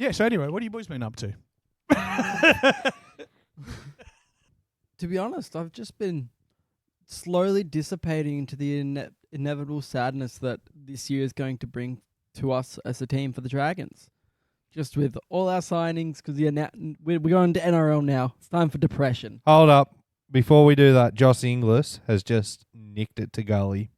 Yeah, so anyway, what have you boys been up to? To be honest, I've just been slowly dissipating into the inevitable sadness that this year is going to bring to us as a team for the Dragons. Just with all our signings, because we're going to NRL now. It's time for depression. Hold up. Before we do that, Josh Inglis has just nicked it to gully.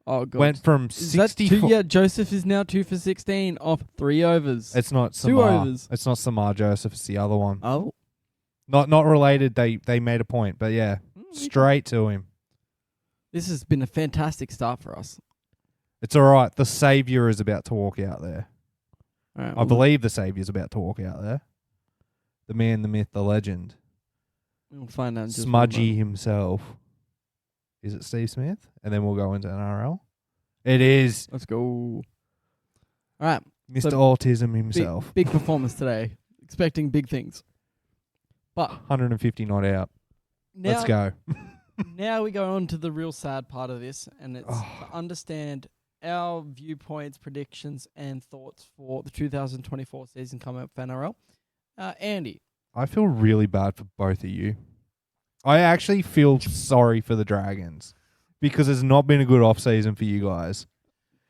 Oh, God. Went from Is that 64. Yeah, Joseph is now 2 for 16 off 3 overs. It's not 2 Samar. overs. It's not Samar Joseph. It's the other one. Oh. Not related. They made a point, but yeah, straight to him. This has been a fantastic start for us. It's all right. The Saviour is about to walk out there. All right, I believe the Saviour's about to walk out there. The man, the myth, the legend. We'll find out. In just Smudgy himself. Is it Steve Smith? And then we'll go into NRL. It is. Let's go. All right. Mr. So Autism himself. Big performance today. Expecting big things. But 150 not out. now, Let's go. Now we go on to the real sad part of this, and it's to understand our viewpoints, predictions, and thoughts for the 2024 season coming up for NRL. Andy. I feel really bad for both of you. I actually feel sorry for the Dragons because it's not been a good off-season for you guys.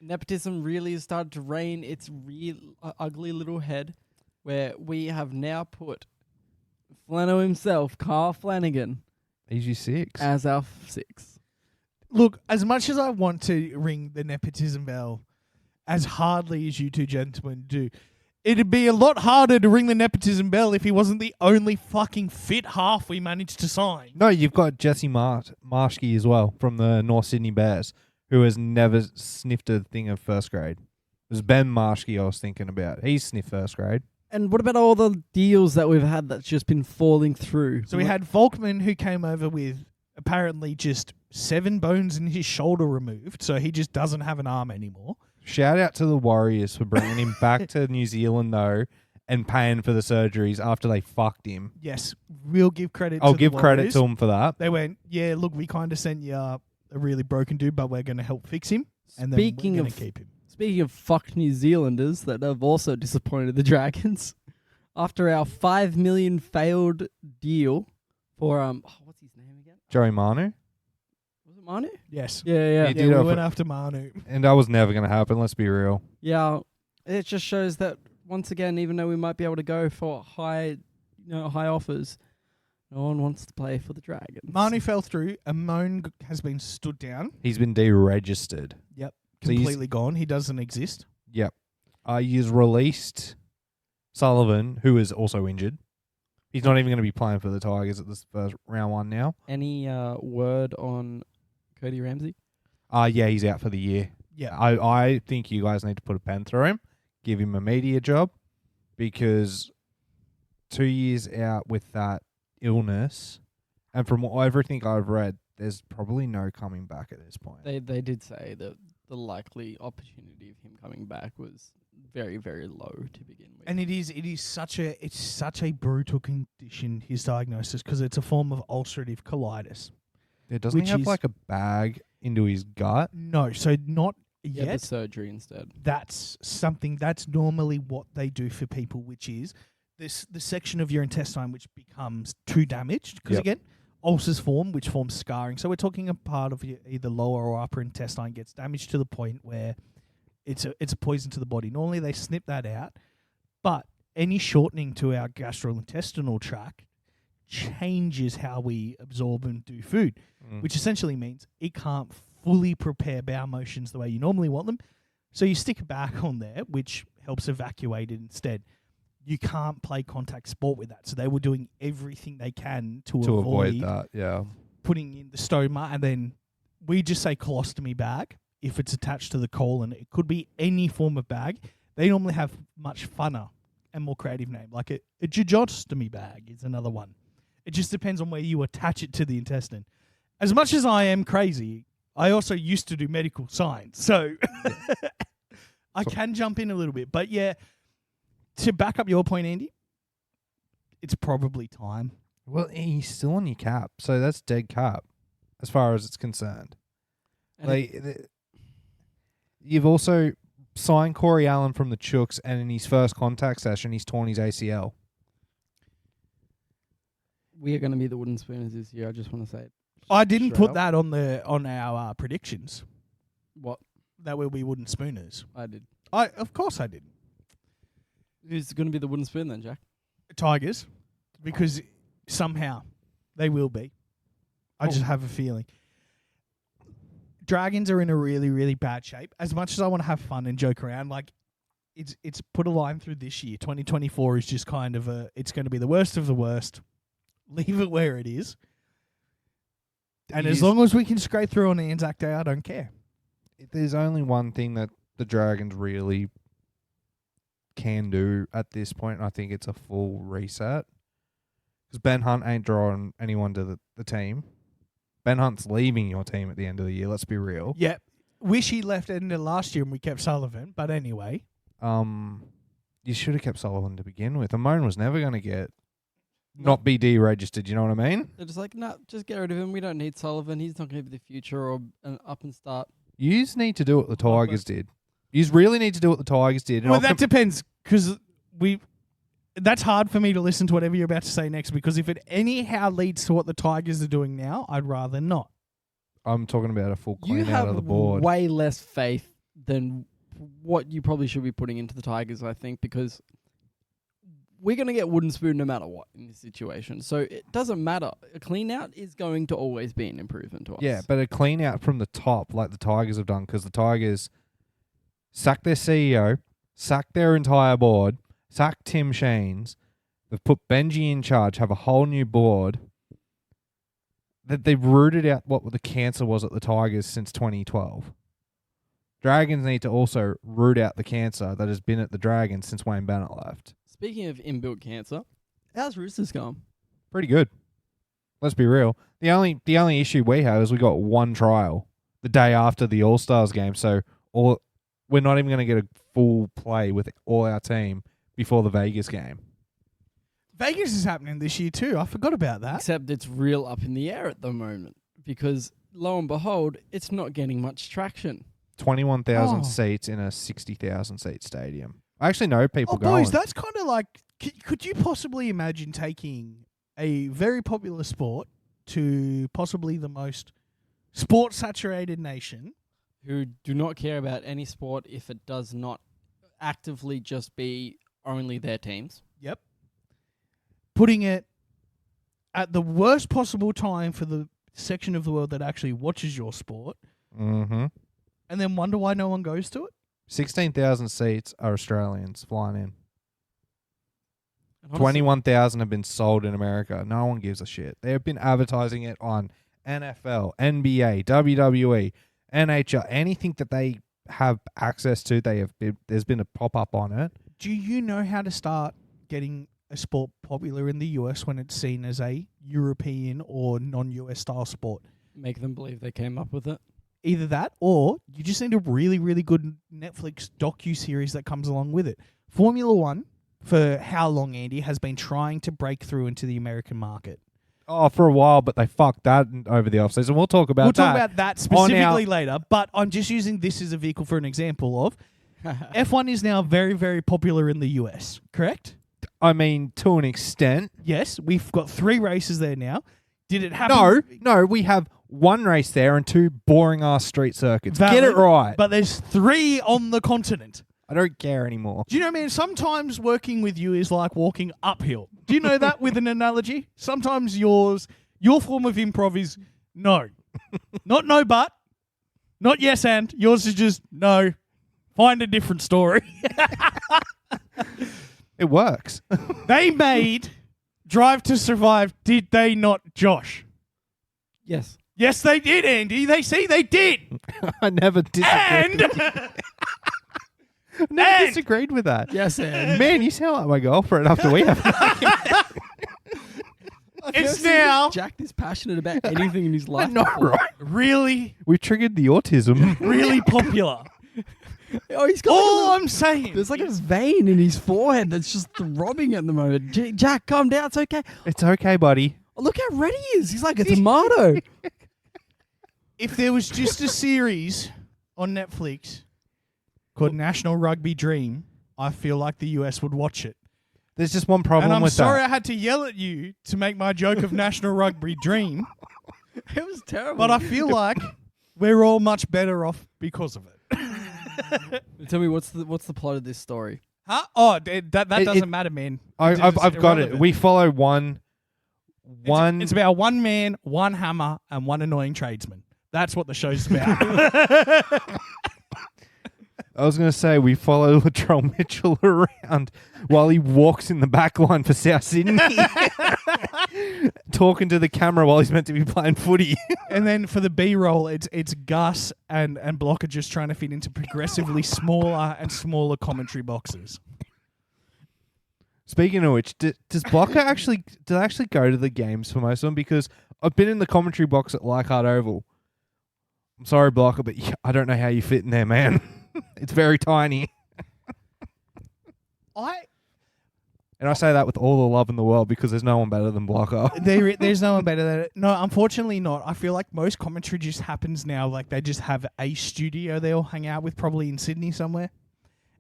Nepotism really has started to reign its real ugly little head, where we have now put Flano himself, Carl Flanagan, He's your 6. as our 6. Look, as much as I want to ring the nepotism bell as hardly as you two gentlemen do, it'd be a lot harder to ring the nepotism bell if he wasn't the only fucking fit half we managed to sign. No, you've got Jesse Marshke as well from the North Sydney Bears, who has never sniffed a thing of first grade. It was Ben Marshke I was thinking about. He's sniffed first grade. And what about all the deals that we've had that's just been falling through? So we had Volkman, who came over with apparently just 7 bones in his shoulder removed, so he just doesn't have an arm anymore. Shout out to the Warriors for bringing him back to New Zealand, though, and paying for the surgeries after they fucked him. Yes, we'll give credit I'll to give the credit Warriors. to them for that. They went, yeah, look, we kind of sent you a really broken dude, but we're going to help fix him, and then we're going to keep him. Speaking of fucked New Zealanders that have also disappointed the Dragons, after our $5 million failed deal for what's his name again? Joey Manu. Was it Manu? Yes. Yeah. He Yeah, we went after Manu. And that was never going to happen, let's be real. Yeah. It just shows that once again, even though we might be able to go for high offers, no one wants to play for the Dragons. Manu fell through. Amon has been stood down. He's been deregistered. Yep. So Completely gone. He doesn't exist. Yep. He's released Sullivan, who is also injured. He's not even going to be playing for the Tigers at this first round 1 now. Any word on Cody Ramsey? Yeah, he's out for the year. Yeah. I think you guys need to put a pen through him, give him a media job, because 2 years out with that illness, and from everything I've read, there's probably no coming back at this point. They did say that the likely opportunity of him coming back was very, very low to begin with. And it's such a brutal condition, his diagnosis, because it's a form of ulcerative colitis. Doesn't he have like a bag into his gut? No, so not Yeah, the yet. surgery instead. That's something that's normally what they do for people, which is the section of your intestine which becomes too damaged. Because Yep. again, ulcers form, which forms scarring. So we're talking a part of your either lower or upper intestine gets damaged to the point where it's a poison to the body. Normally they snip that out, but any shortening to our gastrointestinal tract changes how we absorb and do food, which essentially means it can't fully prepare bowel motions the way you normally want them. So you stick a bag on there, which helps evacuate it instead. You can't play contact sport with that. So they were doing everything they can to avoid that, yeah. putting in the stoma, and then we just say colostomy bag if it's attached to the colon. It could be any form of bag. They normally have much funner and more creative name, like a tracheostomy bag is another one. It just depends on where you attach it to the intestine. As much as I am crazy, I also used to do medical science, so I can jump in a little bit. But yeah, to back up your point, Andy, it's probably time. Well, he's still on your cap, so that's dead cap as far as it's concerned. And You've also signed Corey Allen from the Chooks, and in his first contact session, he's torn his ACL. We are going to be the wooden spooners this year. I just want to say it. I didn't Straight put up. that on our predictions. What? That we'll be wooden spooners. I did. Of course I did. Who's going to be the wooden spoon then, Jack? Tigers, because somehow they will be. I just have a feeling. Dragons are in a really, really bad shape. As much as I want to have fun and joke around, like it's put a line through this year. 2024 is just kind of it's going to be the worst of the worst. Leave it where it is. And as long as we can scrape through on Anzac Day, I don't care. There's only one thing that the Dragons really can do at this point, and I think it's a full reset. Because Ben Hunt ain't drawing anyone to the team. Ben Hunt's leaving your team at the end of the year, let's be real. Yeah. Wish he left end of last year and we kept Sullivan, but anyway. You should have kept Sullivan to begin with. Amon was never going to get not be deregistered, you know what I mean? They're just like, no, just get rid of him. We don't need Sullivan. He's not going to be the future or an up and start. Yous need to do what the Tigers did. Yous really need to do what the Tigers did. Well, that depends, because that's hard for me to listen to whatever you're about to say next, because if it anyhow leads to what the Tigers are doing now, I'd rather not. I'm talking about a full You clean out of the board. have way less faith than what you probably should be putting into the Tigers, I think, because we're going to get wooden spoon no matter what in this situation. So it doesn't matter. A clean out is going to always be an improvement to us. Yeah, but a clean out from the top like the Tigers have done, because the Tigers sacked their CEO, sacked their entire board, sacked Tim Sheens. They've put Benji in charge, have a whole new board. That they've rooted out what the cancer was at the Tigers since 2012. Dragons need to also root out the cancer that has been at the Dragons since Wayne Bennett left. Speaking of inbuilt cancer, how's Roosters going? Pretty good. Let's be real. The only issue we have is we got one trial the day after the All-Stars game, so we're not even going to get a full play with all our team before the Vegas game. Vegas is happening this year too. I forgot about that. Except it's real up in the air at the moment because, lo and behold, it's not getting much traction. 21,000 seats in a 60,000 seat stadium. I actually know people going. Boys, that's kind of like, could you possibly imagine taking a very popular sport to possibly the most sport-saturated nation? Who do not care about any sport if it does not actively just be only their teams. Yep. Putting it at the worst possible time for the section of the world that actually watches your sport. Mm-hmm. And then wonder why no one goes to it? 16,000 seats are Australians flying in. Honestly, 21,000 have been sold in America. No one gives a shit. They have been advertising it on NFL, NBA, WWE, NHL, anything that they have access to. There's been a pop-up on it. Do you know how to start getting a sport popular in the US when it's seen as a European or non-US style sport? make them believe they came up with it. Either that, or you just need a really, really good Netflix docu-series that comes along with it. Formula One, for how long, Andy, has been trying to break through into the American market. Oh, for a while, but they fucked that over the offseason. We'll talk about that. We'll talk about that specifically later, but I'm just using this as a vehicle for an example of F1 is now very, very popular in the US, correct? I mean, to an extent. Yes, we've got 3 races there now. Did it happen? No, we have 1 race there and 2 boring-ass street circuits. Valid, Get it right. But there's 3 on the continent. I don't care anymore. Do you know, man, sometimes working with you is like walking uphill. Do you know that with an analogy? Sometimes your form of improv is no. Not no but. Not yes and. Yours is just no. Find a different story. It works. They made Drive to Survive, did they not, Josh? Yes. Yes, they did, Andy. They did. I never disagreed. And disagreed with that. Yes, and Man, you sound like my girlfriend after we have it's now Jack is passionate about anything in his life. not right. really, We triggered the autism. really popular. Oh, he's got All I'm saying. there's like a vein in his forehead that's just throbbing at the moment. Jack, calm down. It's okay. It's okay, buddy. Oh, look how red he is. He's like a tomato. If there was just a series on Netflix called National Rugby Dream, I feel like the US would watch it. There's just one problem And I'm with sorry that. I had to yell at you to make my joke of National Rugby Dream, It was terrible. but I feel like we're all much better off because of it. Tell me what's the plot of this story? Huh? Oh, that It- doesn't matter, man. I've got it. irrelevant. We follow one. It's about one man, one hammer, and one annoying tradesman. That's what the show's about. I was going to say we follow Latrell Mitchell around while he walks in the back line for South Sydney, talking to the camera while he's meant to be playing footy. And then for the B-roll, it's Gus and Blocker just trying to fit into progressively smaller and smaller commentary boxes. Speaking of which, does Blocker actually go to the games for most of them? Because I've been in the commentary box at Leichhardt Oval. I'm sorry, Blocker, but I don't know how you fit in there, man. It's very tiny. And I say that with all the love in the world because there's no one better than Blocker. There's no one better than it. No, unfortunately not. I feel like most commentary just happens now. Like they just have a studio they all hang out with, probably in Sydney somewhere.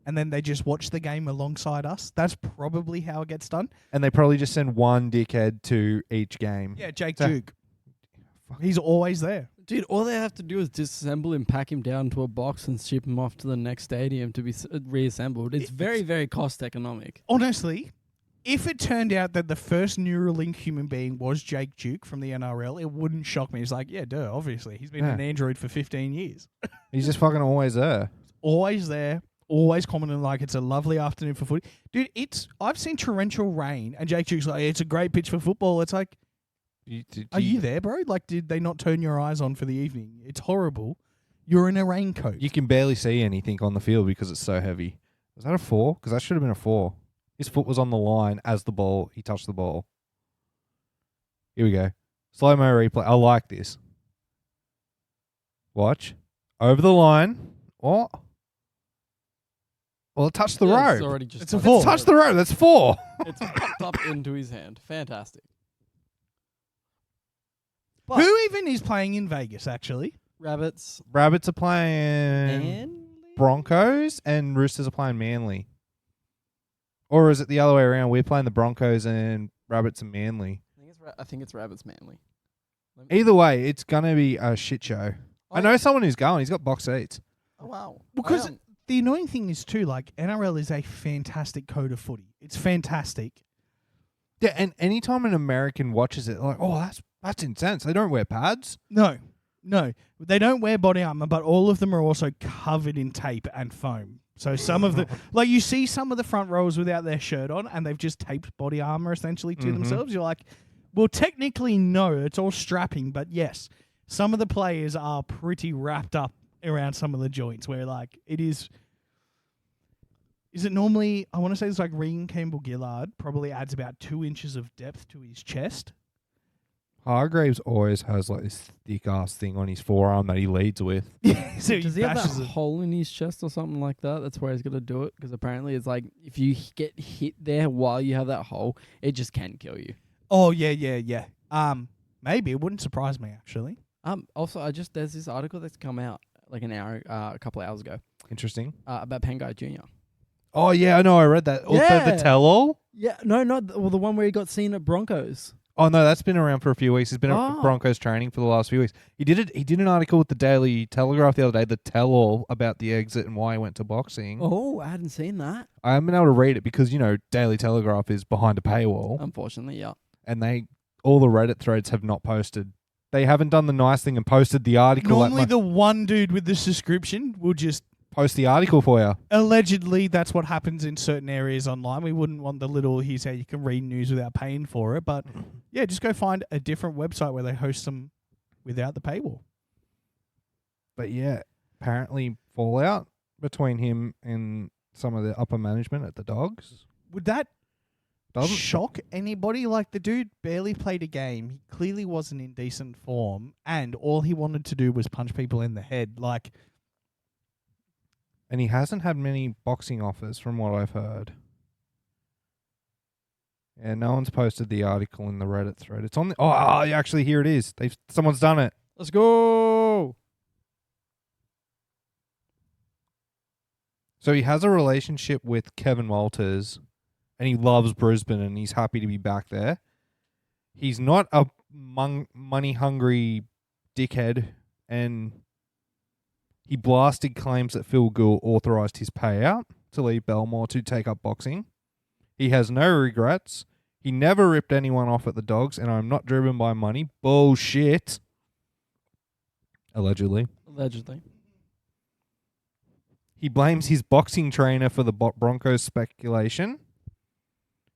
And then they just watch the game alongside us. That's probably how it gets done. And they probably just send one dickhead to each game. Yeah, Jake So- Duke. He's always there. Dude, all they have to do is disassemble him, pack him down to a box, and ship him off to the next stadium to be reassembled. It's very, very cost economic. Honestly, if it turned out that the first Neuralink human being was Jake Duke from the NRL, it wouldn't shock me. It's like, yeah, duh, obviously. He's been an android for 15 years. He's just fucking always there. Always there. Always commenting like it's a lovely afternoon for footy. Dude, I've seen torrential rain, and Jake Duke's like, it's a great pitch for football. It's like, are you there, bro? Like, did they not turn your eyes on for the evening? It's horrible. You're in a raincoat. You can barely see anything on the field because it's so heavy. Was that a 4? Because that should have been a 4. His foot was on the line as he touched the ball. Here we go. Slow-mo replay. I like this. Watch. Over the line. Oh. Well, it touched the Yeah, it's rope. already just It's a touched four. It's touched the rope. That's 4. It's popped up into his hand. Fantastic. Who even is playing in Vegas, actually? Rabbits Rabbits are playing and Broncos and Roosters are playing Manly. Or is it the other way around? We're playing the Broncos and Rabbits and Manly. I think it's Rabbits Manly. Either way, it's going to be a shit show. I know someone who's going. He's got box seats. Oh wow. Because the annoying thing is, too, like, NRL is a fantastic code of footy. It's fantastic. Yeah, and anytime an American watches it, like, oh, that's intense. They don't wear pads. No. They don't wear body armor, but all of them are also covered in tape and foam. So some of the, like, you see some of the front rows without their shirt on, and they've just taped body armor essentially to themselves. You're like, well, technically, no, it's all strapping, but yes, some of the players are pretty wrapped up around some of the joints where, like, it is. Is it normally, I want to say it's like Regan Campbell-Gillard probably adds about 2 inches of depth to his chest. Hargraves always has like this thick ass thing on his forearm that he leads with. So Does he have that bashes it. hole in his chest or something like that? That's where he's going to do it. Because apparently it's like if you get hit there while you have that hole, it just can kill you. Oh, yeah. Maybe. It wouldn't surprise me, actually. Also, there's this article that's come out like a couple of hours ago Interesting. about Pangai Jr. Oh, yeah, I know. I read that. Also, Yeah. the tell-all? Yeah, no, not the one where he got seen at Broncos. Oh, no, that's been around for a few weeks. He's been Oh. at Broncos training for the last few weeks. He did an article with the Daily Telegraph the other day, the tell-all about the exit and why he went to boxing. Oh, I hadn't seen that. I haven't been able to read it because, Daily Telegraph is behind a paywall. Unfortunately, yeah. And all the Reddit threads have not posted. They haven't done the nice thing and posted the article. Normally, the one dude with the subscription will just post the article for you. allegedly. That's what happens in certain areas online. We wouldn't want the little here's how you can read news without paying for it. But yeah, just go find a different website where they host them without the paywall. But yeah, apparently fallout between him and some of the upper management at the Dogs. Would that Doesn't shock anybody? Like, the dude barely played a game. He clearly wasn't in decent form, and all he wanted to do was punch people in the head. Like, And he hasn't had many boxing offers from what I've heard. Yeah, no one's posted the article in the Reddit thread. It's on the... Oh, actually, here it is. Someone's done it. Let's go. So he has a relationship with Kevin Walters, and he loves Brisbane, and he's happy to be back there. He's not a money-hungry dickhead, and he blasted claims that Phil Gould authorised his payout to leave Belmore to take up boxing. He has no regrets. He never ripped anyone off at the Dogs, and I'm not driven by money. Bullshit. Allegedly. He blames his boxing trainer for the Broncos speculation.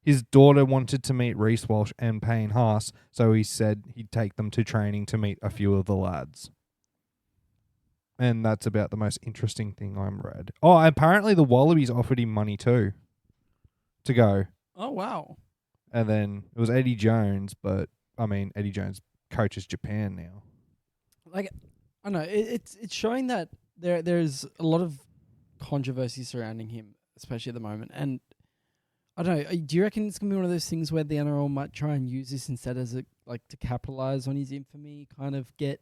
His daughter wanted to meet Reece Walsh and Payne Haas, so he said he'd take them to training to meet a few of the lads. And that's about the most interesting thing I've read. Oh, apparently the Wallabies offered him money too to go. Oh, wow. And then it was Eddie Jones, but, I mean, Eddie Jones coaches Japan now. Like, I don't know, it's showing that there's a lot of controversy surrounding him, especially at the moment. And I don't know, do you reckon it's going to be one of those things where the NRL might try and use this instead as a, like, to capitalize on his infamy, kind of get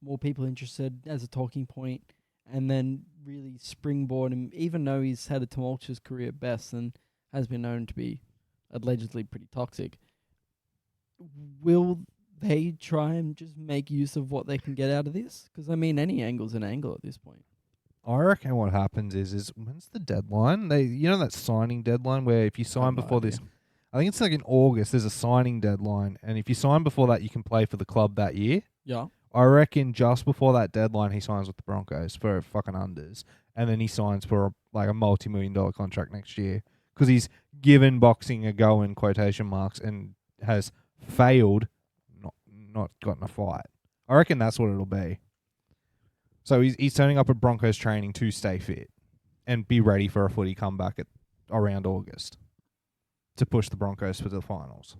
more people interested as a talking point, and then really springboard him, even though he's had a tumultuous career at best and has been known to be allegedly pretty toxic? Will they try and just make use of what they can get out of this? Because, I mean, any angle's an angle at this point. I reckon what happens is when's the deadline? You know that signing deadline where if you sign before this, I think it's like in August, there's a signing deadline, and if you sign before that, you can play for the club that year. Yeah. I reckon just before that deadline, he signs with the Broncos for fucking unders, and then he signs for a multi-million-dollar contract next year because he's given boxing a go in quotation marks and has failed, not gotten a fight. I reckon that's what it'll be. So he's turning up at Broncos training to stay fit and be ready for a footy comeback at around August to push the Broncos to the finals.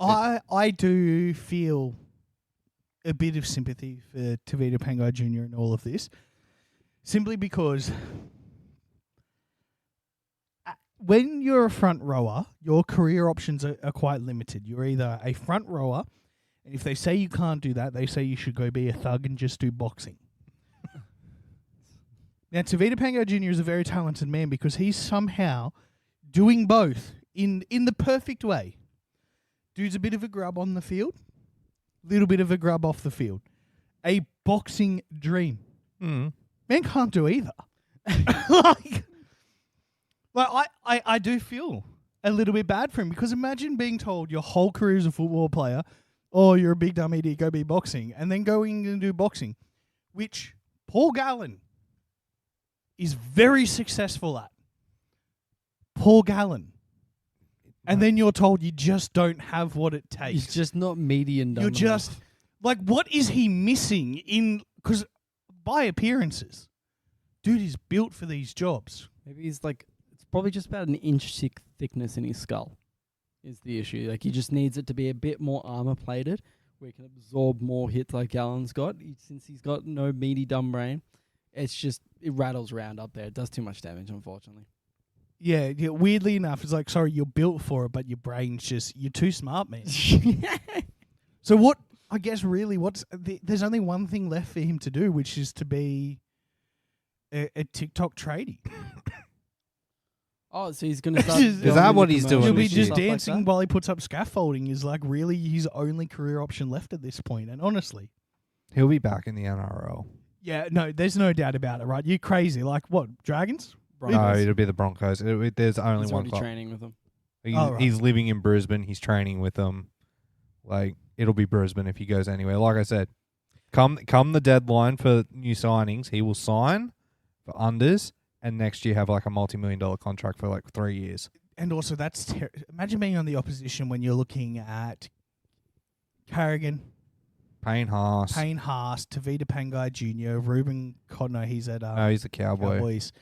I do feel a bit of sympathy for Tavita Pangai Jr. and all of this, simply because when you're a front rower, your career options are quite limited. You're either a front rower, and if they say you can't do that, they say you should go be a thug and just do boxing. Now, Tavita Pangai Jr. is a very talented man because he's somehow doing both in the perfect way. Dude's a bit of a grub on the field, little bit of a grub off the field. A boxing dream. Man can't do either. I do feel a little bit bad for him because imagine being told your whole career as a football player, oh, you're a big dumb idiot, go be boxing, and then going and do boxing, which Paul Gallen is very successful at. Paul Gallen. And then you're told you just don't have what it takes. He's just not median dumb. You're just, like, what is he missing in, because by appearances, dude is built for these jobs. Maybe he's like, it's probably just about an inch thickness in his skull is the issue. Like, he just needs it to be a bit more armor plated where he can absorb more hits like Gallen's got. Since he's got no meaty dumb brain, it's just, it rattles around up there. It does too much damage, unfortunately. Yeah, weirdly enough, it's like, sorry, you're built for it, but your brain's just, you're too smart, man. So what, I guess really, there's only one thing left for him to do, which is to be a TikTok tradie. Oh, so he's going to start... Is that what he's doing? He'll be this just year? dancing like while he puts up scaffolding is like really his only career option left at this point. And honestly... He'll be back in the NRL. Yeah, no, there's no doubt about it, right? You're crazy. Like what, Dragons? No, it'll be the Broncos. There's only He's one already club. training with them. He's living in Brisbane. He's training with them. Like, it'll be Brisbane if he goes anywhere. Like I said, come the deadline for new signings, he will sign for unders, and next year have like a multi-million-dollar contract for like 3 years. And also, that's imagine being on the opposition when you're looking at Carrigan, Payne Haas, Tavita Pangai Jr., Ruben Codner, he's at he's the Cowboys.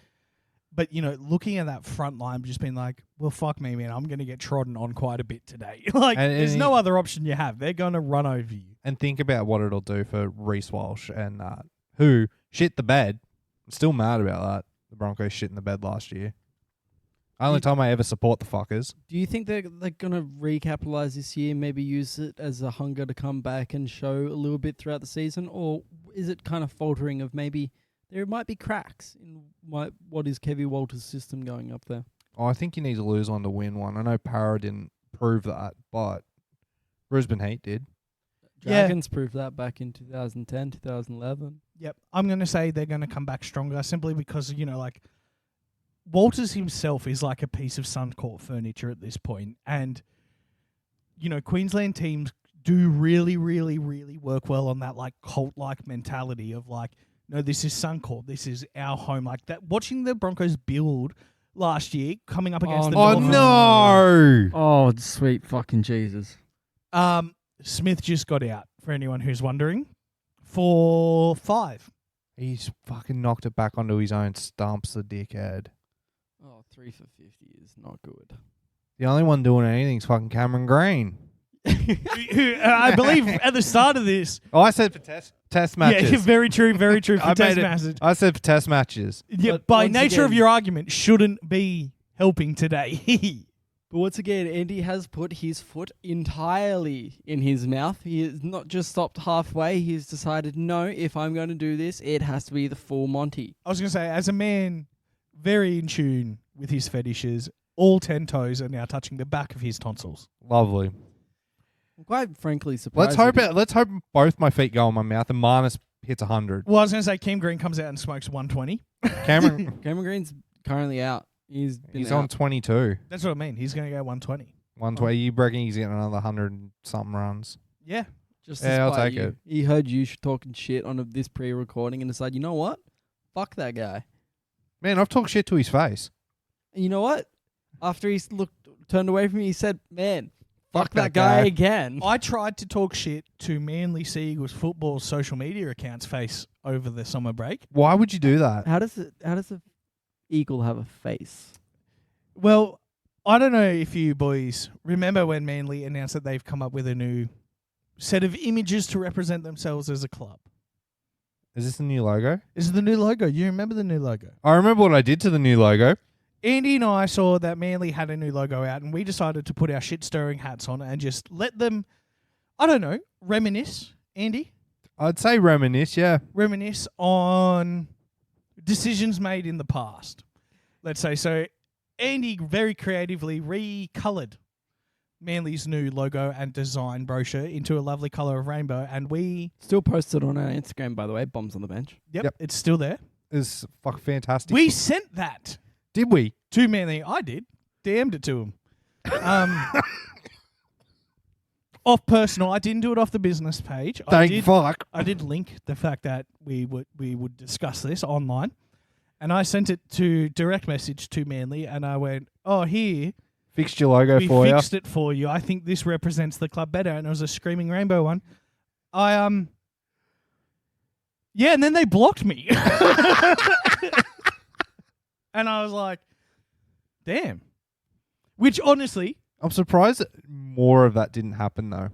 But, you know, looking at that front line, just being like, well, fuck me, man, I'm going to get trodden on quite a bit today. There's no other option you have. They're going to run over you. And think about what it'll do for Reece Walsh and who shit the bed. I'm still mad about that. The Broncos shit in the bed last year. Only time I ever support the fuckers. Do you think they're going to recapitalize this year, maybe use it as a hunger to come back and show a little bit throughout the season? Or is it kind of faltering of maybe there might be cracks in what is Kevin Walters' system going up there. Oh, I think you need to lose one to win one. I know Para didn't prove that, but Brisbane Heat did. Yeah. Dragons proved that back in 2010, 2011. Yep. I'm going to say they're going to come back stronger simply because, like, Walters himself is like a piece of Suncorp furniture at this point. And, Queensland teams do really, really, really work well on that, like, cult-like mentality of, like, no, this is Suncorp. This is our home. Like that. Watching the Broncos build last year, coming up against the Dolphins. no! Oh, sweet fucking Jesus. Smith just got out, for anyone who's wondering, for 5. He's fucking knocked it back onto his own stumps, the dickhead. Oh, 3 for 50 is not good. The only one doing anything is fucking Cameron Green. I believe at the start of this. Oh, I said for test matches. Yeah, very true for I test made it- matches. I said for test matches. Yeah, But by once nature of again- your argument, shouldn't be helping today. But once again, Andy has put his foot entirely in his mouth. He has not just stopped halfway. He's decided, no, if I'm going to do this, it has to be the full Monty. I was going to say, as a man very in tune with his fetishes, all 10 toes are now touching the back of his tonsils. Lovely. I'm quite frankly surprised. Let's hope both my feet go in my mouth and Marnus hits 100. Well, I was going to say, Kim Green comes out and smokes 120. Cameron, Cameron Green's currently out. He's he's on 22. That's what I mean. He's going to go 120. 120. You reckon he's getting another 100 and something runs? Yeah. Just Yeah, I'll despite take you. it. He heard you talking shit on this pre-recording and decided, you know what? Fuck that guy. Man, I've talked shit to his face. And you know what? After he turned away from me, he said, man, fuck that that guy guy. again. I tried to talk shit to Manly Sea Eagles football social media accounts face over the summer break. Why would you do that? How does a eagle have a face? Well, I don't know if you boys remember when Manly announced that they've come up with a new set of images to represent themselves as a club. Is this the new logo? This is the new logo. You remember the new logo? I remember what I did to the new logo. Andy and I saw that Manly had a new logo out, and we decided to put our shit-stirring hats on and just let them, I don't know, reminisce, Andy? I'd say reminisce, yeah. Reminisce on decisions made in the past. Let's say. So Andy very creatively recolored Manly's new logo and design brochure into a lovely color of rainbow, and we... Still posted on our Instagram, by the way. Bombs on the bench. Yep. It's still there. It's fucking fantastic. We sent that Did we? to Manly. I did. DM'd it to him. Off personal. I didn't do it off the business page. Thank fuck. I did link the fact that we would discuss this online, and I sent it to direct message to Manly, and I went, "Oh, here Fixed your logo we for you. fixed it for you. I think this represents the club better." And it was a screaming rainbow one. Yeah, and then they blocked me, and I was like, "Damn." Which honestly, I'm surprised that more of that didn't happen though.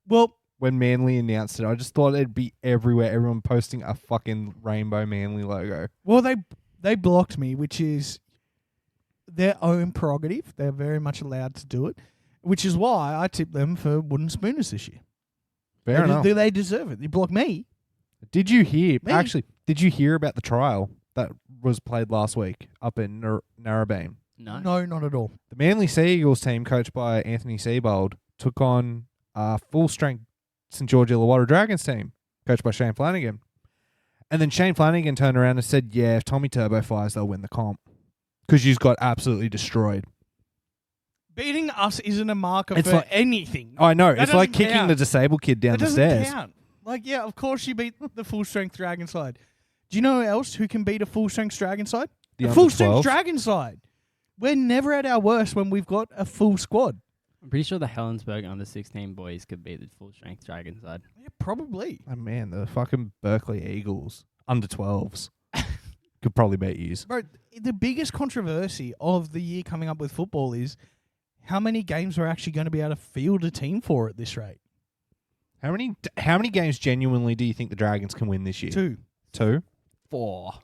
well, When Manly announced it, I just thought it'd be everywhere. Everyone posting a fucking rainbow Manly logo. they blocked me, which is their own prerogative. They're very much allowed to do it, which is why I tipped them for wooden spooners this year. Fair enough. They deserve it. They blocked me. Did you hear? Me. Actually, did you hear about the trial that was played last week up in Narrabeen? No, not at all. The Manly Sea Eagles team, coached by Anthony Seibold, took on a full-strength St George Illawarra Dragons team, coached by Shane Flanagan. And then Shane Flanagan turned around and said, yeah, if Tommy Turbo fires, they'll win the comp. Because you got absolutely destroyed. Beating us isn't a marker It's for like- anything. I know. That It's like doesn't kicking count. the disabled kid down That the doesn't stairs. count. Like, yeah, of course you beat the full-strength Dragon side. Do you know who else who can beat a full-strength Dragon side? The A under full-strength 12s. Dragon side. We're never at our worst when we've got a full squad. I'm pretty sure the Helensburgh under 16 boys could beat the full strength Dragon side. Yeah, probably. Oh, man, the fucking Berkeley Eagles, under 12s, could probably beat yous. Bro, the biggest controversy of the year coming up with football is how many games we're actually going to be able to field a team for at this rate. How many games genuinely do you think the Dragons can win this year? 2. 2? 4.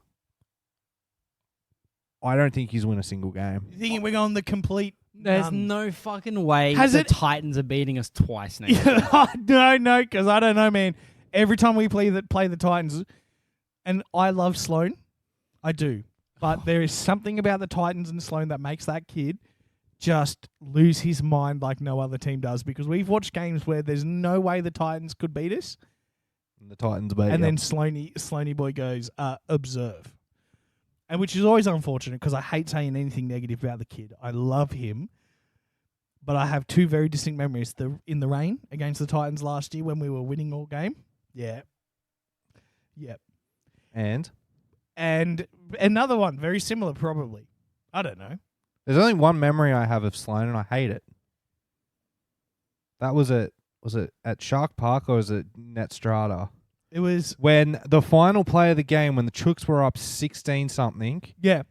I don't think he's win a single game. You thinking we're going the complete... There's no fucking way Has the it- Titans are beating us twice next year. No, because I don't know, man. Every time we play the Titans, And I love Sloan. I do. But there is something about the Titans and Sloan that makes that kid just lose his mind like no other team does, because we've watched games where there's no way the Titans could beat us. And the Titans beat And you. then Sloaney boy goes, observe. And which is always unfortunate because I hate saying anything negative about the kid. I love him. But I have two very distinct memories. In the rain against the Titans last year when we were winning all game. Yeah. Yep. And another one, very similar probably. I don't know. there's only one memory I have of Sloan, and I hate it. That was it at Shark Park or was it Netstrata? It was... When the final play of the game, when the Chooks were up 16-something, Yeah.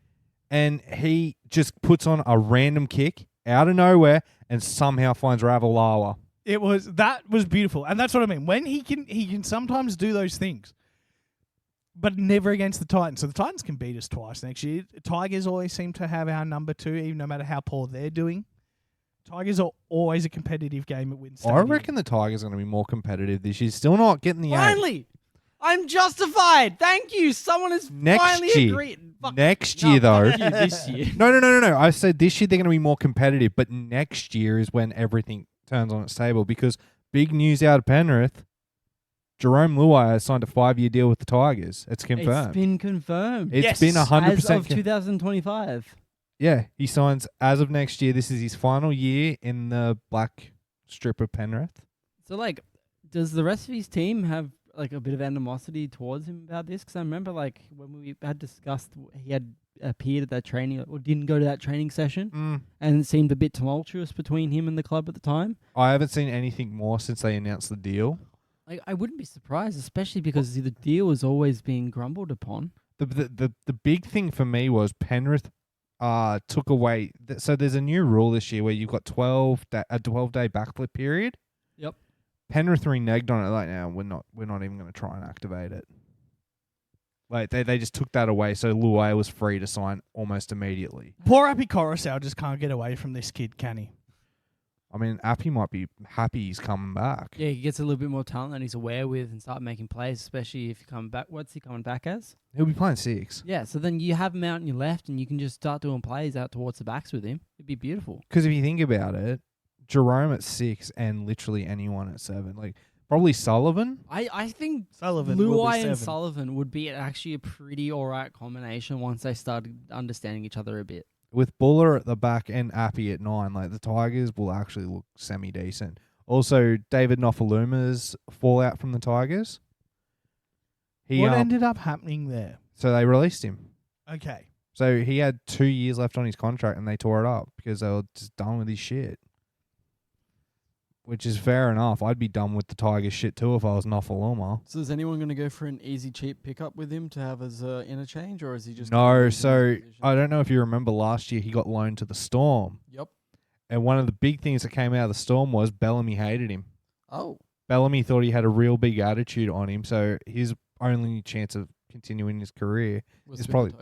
and he just puts on a random kick out of nowhere and somehow finds Ravalawa. That was beautiful. And that's what I mean. When he can sometimes do those things, but never against the Titans. So the Titans can beat us twice next year. Tigers always seem to have our number 2, even no matter how poor they're doing. Tigers are always a competitive game at Win Stadium. I reckon the Tigers are going to be more competitive this year. Still not getting the 8. Finally! I'm justified. Thank you. Someone has finally agreed. Next year, though. Fuck you this year. No. I said this year they're going to be more competitive, but next year is when everything turns on its table, because big news out of Penrith, Jerome Luai has signed a 5-year deal with the Tigers. It's confirmed. It's been confirmed. It's been 100% As of 2025. Yeah, he signs as of next year. This is his final year in the black strip of Penrith. So, does the rest of his team have a bit of animosity towards him about this? Because I remember when we had discussed, he had appeared at that training or didn't go to that training session, and it seemed a bit tumultuous between him and the club at the time. I haven't seen anything more since they announced the deal. I wouldn't be surprised, especially because the deal was always being grumbled upon. The big thing for me was Penrith took away. So there's a new rule this year where you've got a 12-day backflip period. Yep. Penrith reneged on it. Now we're not even going to try and activate it. They just took that away, so Luai was free to sign almost immediately. Poor Appy Coruscant just can't get away from this kid, can he? I mean, Appy might be happy he's coming back. Yeah, he gets a little bit more talent than he's aware with and start making plays, especially if you come back. What's he coming back as? He'll be playing 6. Yeah, so then you have him out on your left and you can just start doing plays out towards the backs with him. It'd be beautiful. Because if you think about it, Jerome at 6 and literally anyone at 7. Probably Sullivan. I think Sullivan will be Luai 7. and Sullivan would be actually a pretty alright combination once they started understanding each other a bit. With Buller at the back and Appy at 9, the Tigers will actually look semi-decent. Also, David Nofaluma's fallout from the Tigers. What ended up happening there? So they released him. Okay. So he had 2 years left on his contract and they tore it up because they were just done with his shit. Which is fair enough. I'd be done with the Tigers shit too if I was Nofaluma. So is anyone going to go for an easy, cheap pickup with him to have as interchange, or is he just... No, so I don't know if you remember last year he got loaned to the Storm. Yep. And one of the big things that came out of the Storm was Bellamy hated him. Oh. Bellamy thought he had a real big attitude on him, so his only chance of continuing his career is probably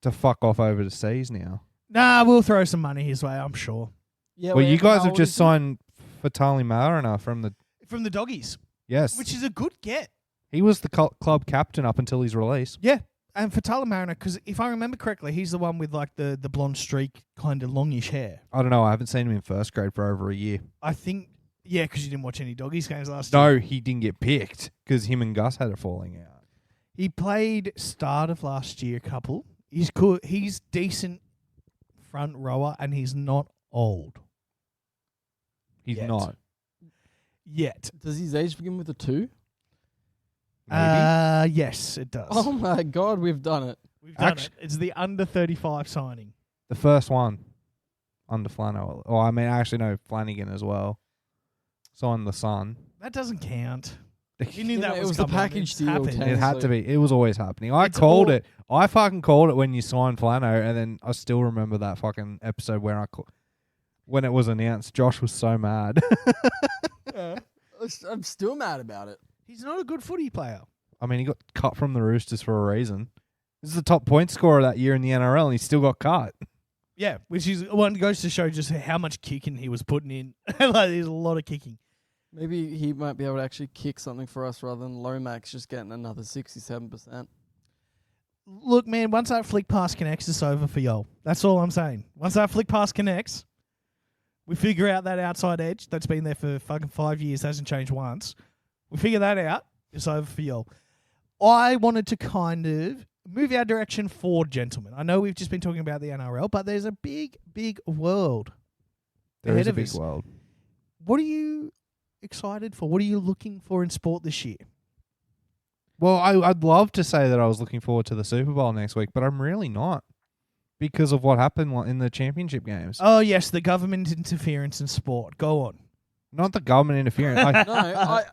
to fuck off over to Seas now. Nah, we'll throw some money his way, I'm sure. Yeah. Well, you guys have just signed Fatali Mariner from the Doggies. Yes. Which is a good get. He was the club captain up until his release. Yeah. And Fatali Mariner, because if I remember correctly, he's the one with the blonde streak, kind of longish hair. I don't know. I haven't seen him in first grade for over a year. I think, yeah, because you didn't watch any Doggies games last year. No, he didn't get picked because him and Gus had a falling out. He played start of last year a couple. He's cool. He's decent front rower, and he's not old. He's Yet. not. Yet. Does his age begin with a 2? Maybe. Yes, it does. Oh my God, we've done it. We've done it. It's the under 35 signing. The first one under Flano. Oh, I mean, actually, no, Flanagan as well. Signed the Sun. That doesn't count. You knew Yeah, that it was was the coming. package It's deal, happened. Ken. It had to be. It was always happening. I It's called all- it. I fucking called it when you signed Flano, and then I still remember that fucking episode where when it was announced. Josh was so mad. I'm still mad about it. He's not a good footy player. I mean, he got cut from the Roosters for a reason. This is the top point scorer that year in the NRL, and he still got cut. Yeah, which is one goes to show just how much kicking he was putting in. There's a lot of kicking. Maybe he might be able to actually kick something for us rather than Lomax just getting another 67%. Look, man, once that flick pass connects, it's over for y'all. That's all I'm saying. Once that flick pass connects, we figure out that outside edge that's been there for fucking 5 years, hasn't changed once. We figure that out, it's over for y'all. I wanted to kind of move our direction forward, gentlemen. I know we've just been talking about the NRL, but there's a big, big world There is ahead a of big us. world. What are you excited for? What are you looking for in sport this year? Well, I'd love to say that I was looking forward to the Super Bowl next week, but I'm really not because of what happened in the championship games. Oh, yes, the government interference in sport. Go on. Not the government interference.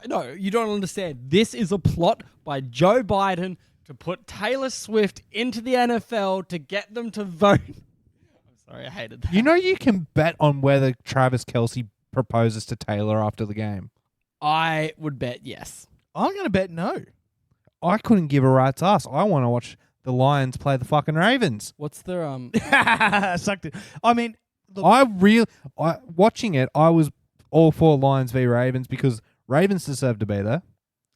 No, you don't understand. This is a plot by Joe Biden to put Taylor Swift into the NFL to get them to vote. I'm sorry, I hated that. You know, you can bet on whether Travis Kelce proposes to Taylor after the game. I would bet yes. I'm going to bet no. I couldn't give a rat's ass. I want to watch the Lions play the fucking Ravens. What's their Sucked it. I mean, look, Watching it, I was all for Lions v Ravens because Ravens deserve to be there.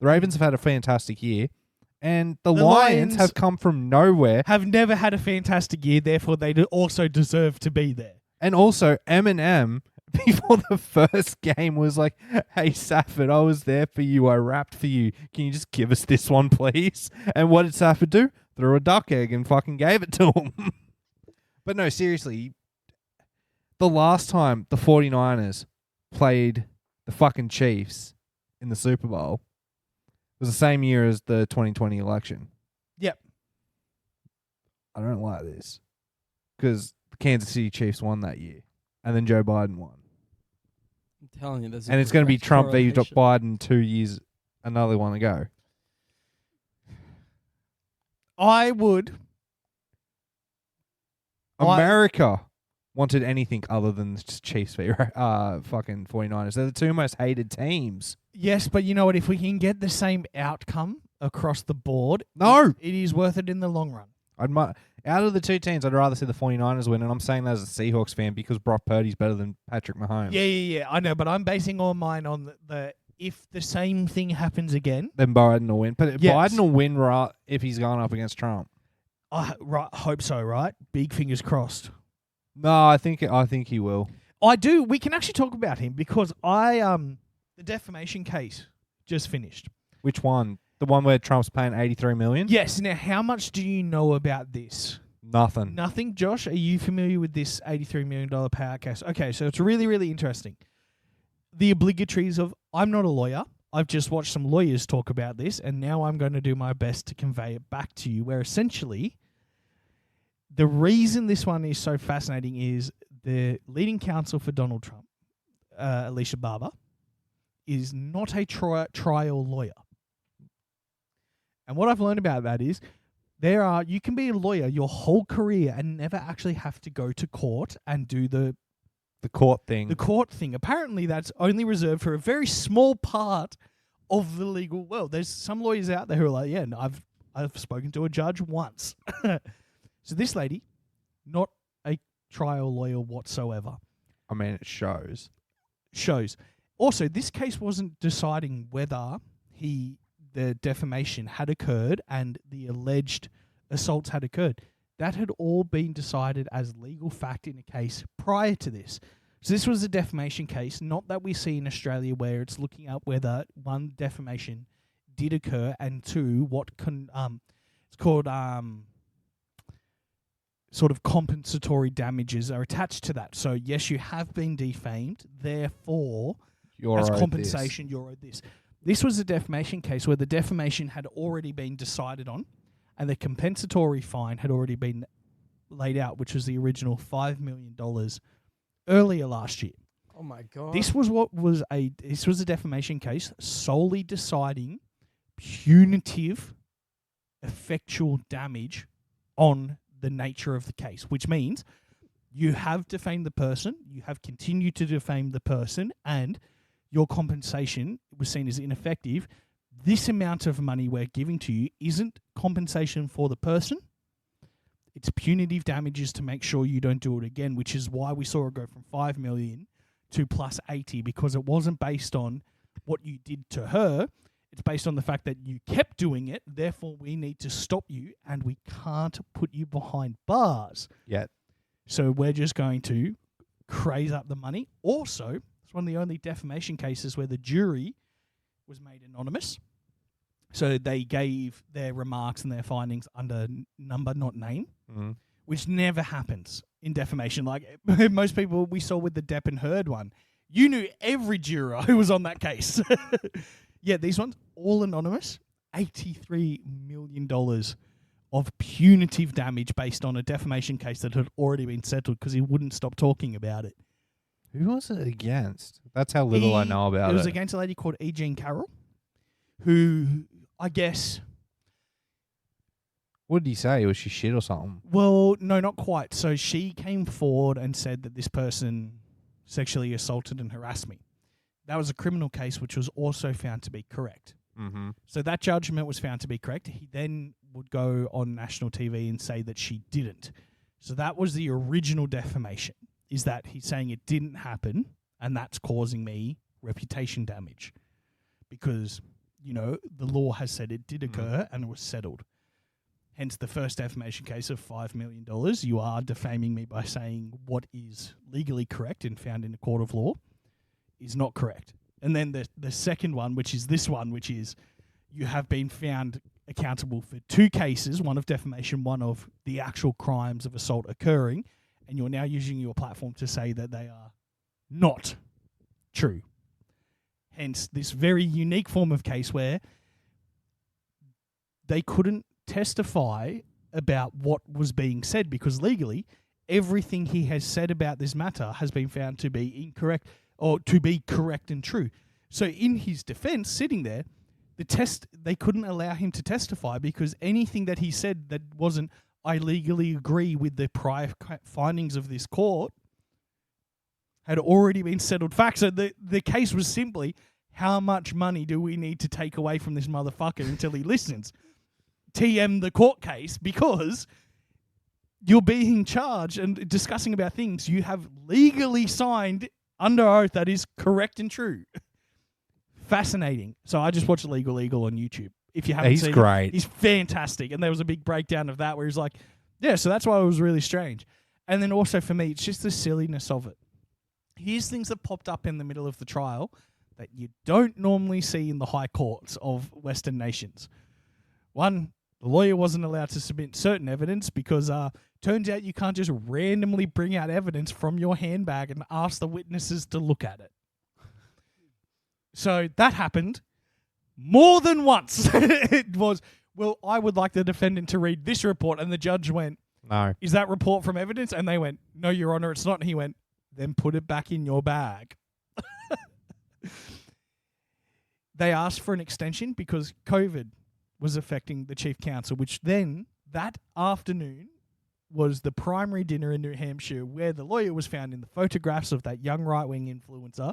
The Ravens have had a fantastic year, and the Lions have come from nowhere. have never had a fantastic year, therefore they also deserve to be there. And also, Eminem, before the first game, was like, "Hey, Safford, I was there for you. I rapped for you. Can you just give us this one, please?" And what did Safford do? Threw a duck egg and fucking gave it to him. But no, seriously, the last time the 49ers played the fucking Chiefs in the Super Bowl was the same year as the 2020 election. Yep. I don't like this because the Kansas City Chiefs won that year, and then Joe Biden won. I'm telling you, there's And it's going to be direct Trump v. correlation. Biden 2 years, another one ago. I would. America wanted anything other than just Chiefs v. fucking 49ers. They're the two most hated teams. Yes, but you know what? If we can get the same outcome across the board, No. it is worth it in the long run. Out of the two teams, I'd rather see the 49ers win, and I'm saying that as a Seahawks fan because Brock Purdy's better than Patrick Mahomes. Yeah. I know, but I'm basing all mine on the if the same thing happens again. Then Biden will win. But Yes. Biden will win if he's going up against Trump. I hope so, right? Big fingers crossed. No, I think he will. I do. We can actually talk about him because the defamation case just finished. Which one? The one where Trump's paying $83 million? Yes. Now, how much do you know about this? Nothing. Nothing. Josh, are you familiar with this $83 million payout case? Okay, so it's really, really interesting. The obligatories of I'm not a lawyer. I've just watched some lawyers talk about this, and now I'm going to do my best to convey it back to you, where essentially the reason this one is so fascinating is the leading counsel for Donald Trump, Alicia Barber, is not a trial lawyer. And what I've learned about that is you can be a lawyer your whole career and never actually have to go to court and do the court thing. the court thing. Apparently, that's only reserved for a very small part of the legal world. There's some lawyers out there who are like, yeah, no, I've spoken to a judge once. So this lady, not a trial lawyer whatsoever. I mean, it shows. Also, this case wasn't deciding whether the defamation had occurred and the alleged assaults had occurred. That had all been decided as legal fact in a case prior to this. So this was a defamation case, not that we see in Australia where it's looking up whether one, defamation did occur, and two, what it's called sort of compensatory damages are attached to that. So yes, you have been defamed, therefore as compensation you're owed this. This was a defamation case where the defamation had already been decided on and the compensatory fine had already been laid out, which was the original $5 million earlier last year. Oh my god! This was a defamation case solely deciding punitive, effectual damage on the nature of the case, which means you have defamed the person, you have continued to defame the person, and your compensation was seen as ineffective. This amount of money we're giving to you isn't compensation for the person. It's punitive damages to make sure you don't do it again, which is why we saw it go from 5 million to plus 80, because it wasn't based on what you did to her. It's based on the fact that you kept doing it. Therefore, we need to stop you and we can't put you behind bars. Yeah. So we're just going to craze up the money. Also, it's one of the only defamation cases where the jury was made anonymous. So they gave their remarks and their findings under number, not name, which never happens in defamation. Like most people we saw with the Depp and Heard one, you knew every juror who was on that case. Yeah, these ones, all anonymous, $83 million of punitive damage based on a defamation case that had already been settled because he wouldn't stop talking about it. Who was it against? That's how little I know about it. It was against a lady called E. Jean Carroll, who, I guess... What did he say? Was she shit or something? Well, no, not quite. So she came forward and said that this person sexually assaulted and harassed me. That was a criminal case which was also found to be correct. Mm-hmm. So that judgment was found to be correct. He then would go on national TV and say that she didn't. So that was the original defamation, is that he's saying it didn't happen and that's causing me reputation damage. Because, you know, the law has said it did occur and it was settled. Hence the first defamation case of $5 million. You are defaming me by saying what is legally correct and found in a court of law is not correct. And then the second one, which is this one, which is you have been found accountable for 2 cases, one of defamation, one of the actual crimes of assault occurring, and you're now using your platform to say that they are not true. Hence this very unique form of case where they couldn't testify about what was being said because legally everything he has said about this matter has been found to be incorrect or to be correct and true. So in his defense, sitting there, they couldn't allow him to testify because anything that he said that wasn't, I legally agree with the prior findings of this court, had already been settled facts. So the case was simply, how much money do we need to take away from this motherfucker until he listens? TM the court case, because you're being charged and discussing about things you have legally signed under oath that is correct and true. Fascinating. So I just watched Legal Eagle on YouTube. If you haven't seen great. it, he's fantastic. And there was a big breakdown of that where he's like, yeah, so that's why it was really strange. And then also for me, it's just the silliness of it. Here's things that popped up in the middle of the trial that you don't normally see in the high courts of Western nations. One, the lawyer wasn't allowed to submit certain evidence because turns out you can't just randomly bring out evidence from your handbag and ask the witnesses to look at it. So that happened more than once. It was, well, I would like the defendant to read this report. And the judge went, No. is that report from evidence? And they went, no, Your Honor, it's not. And he went, then put it back in your bag. They asked for an extension because COVID was affecting the chief counsel, which then that afternoon was the primary dinner in New Hampshire where the lawyer was found in the photographs of that young right-wing influencer.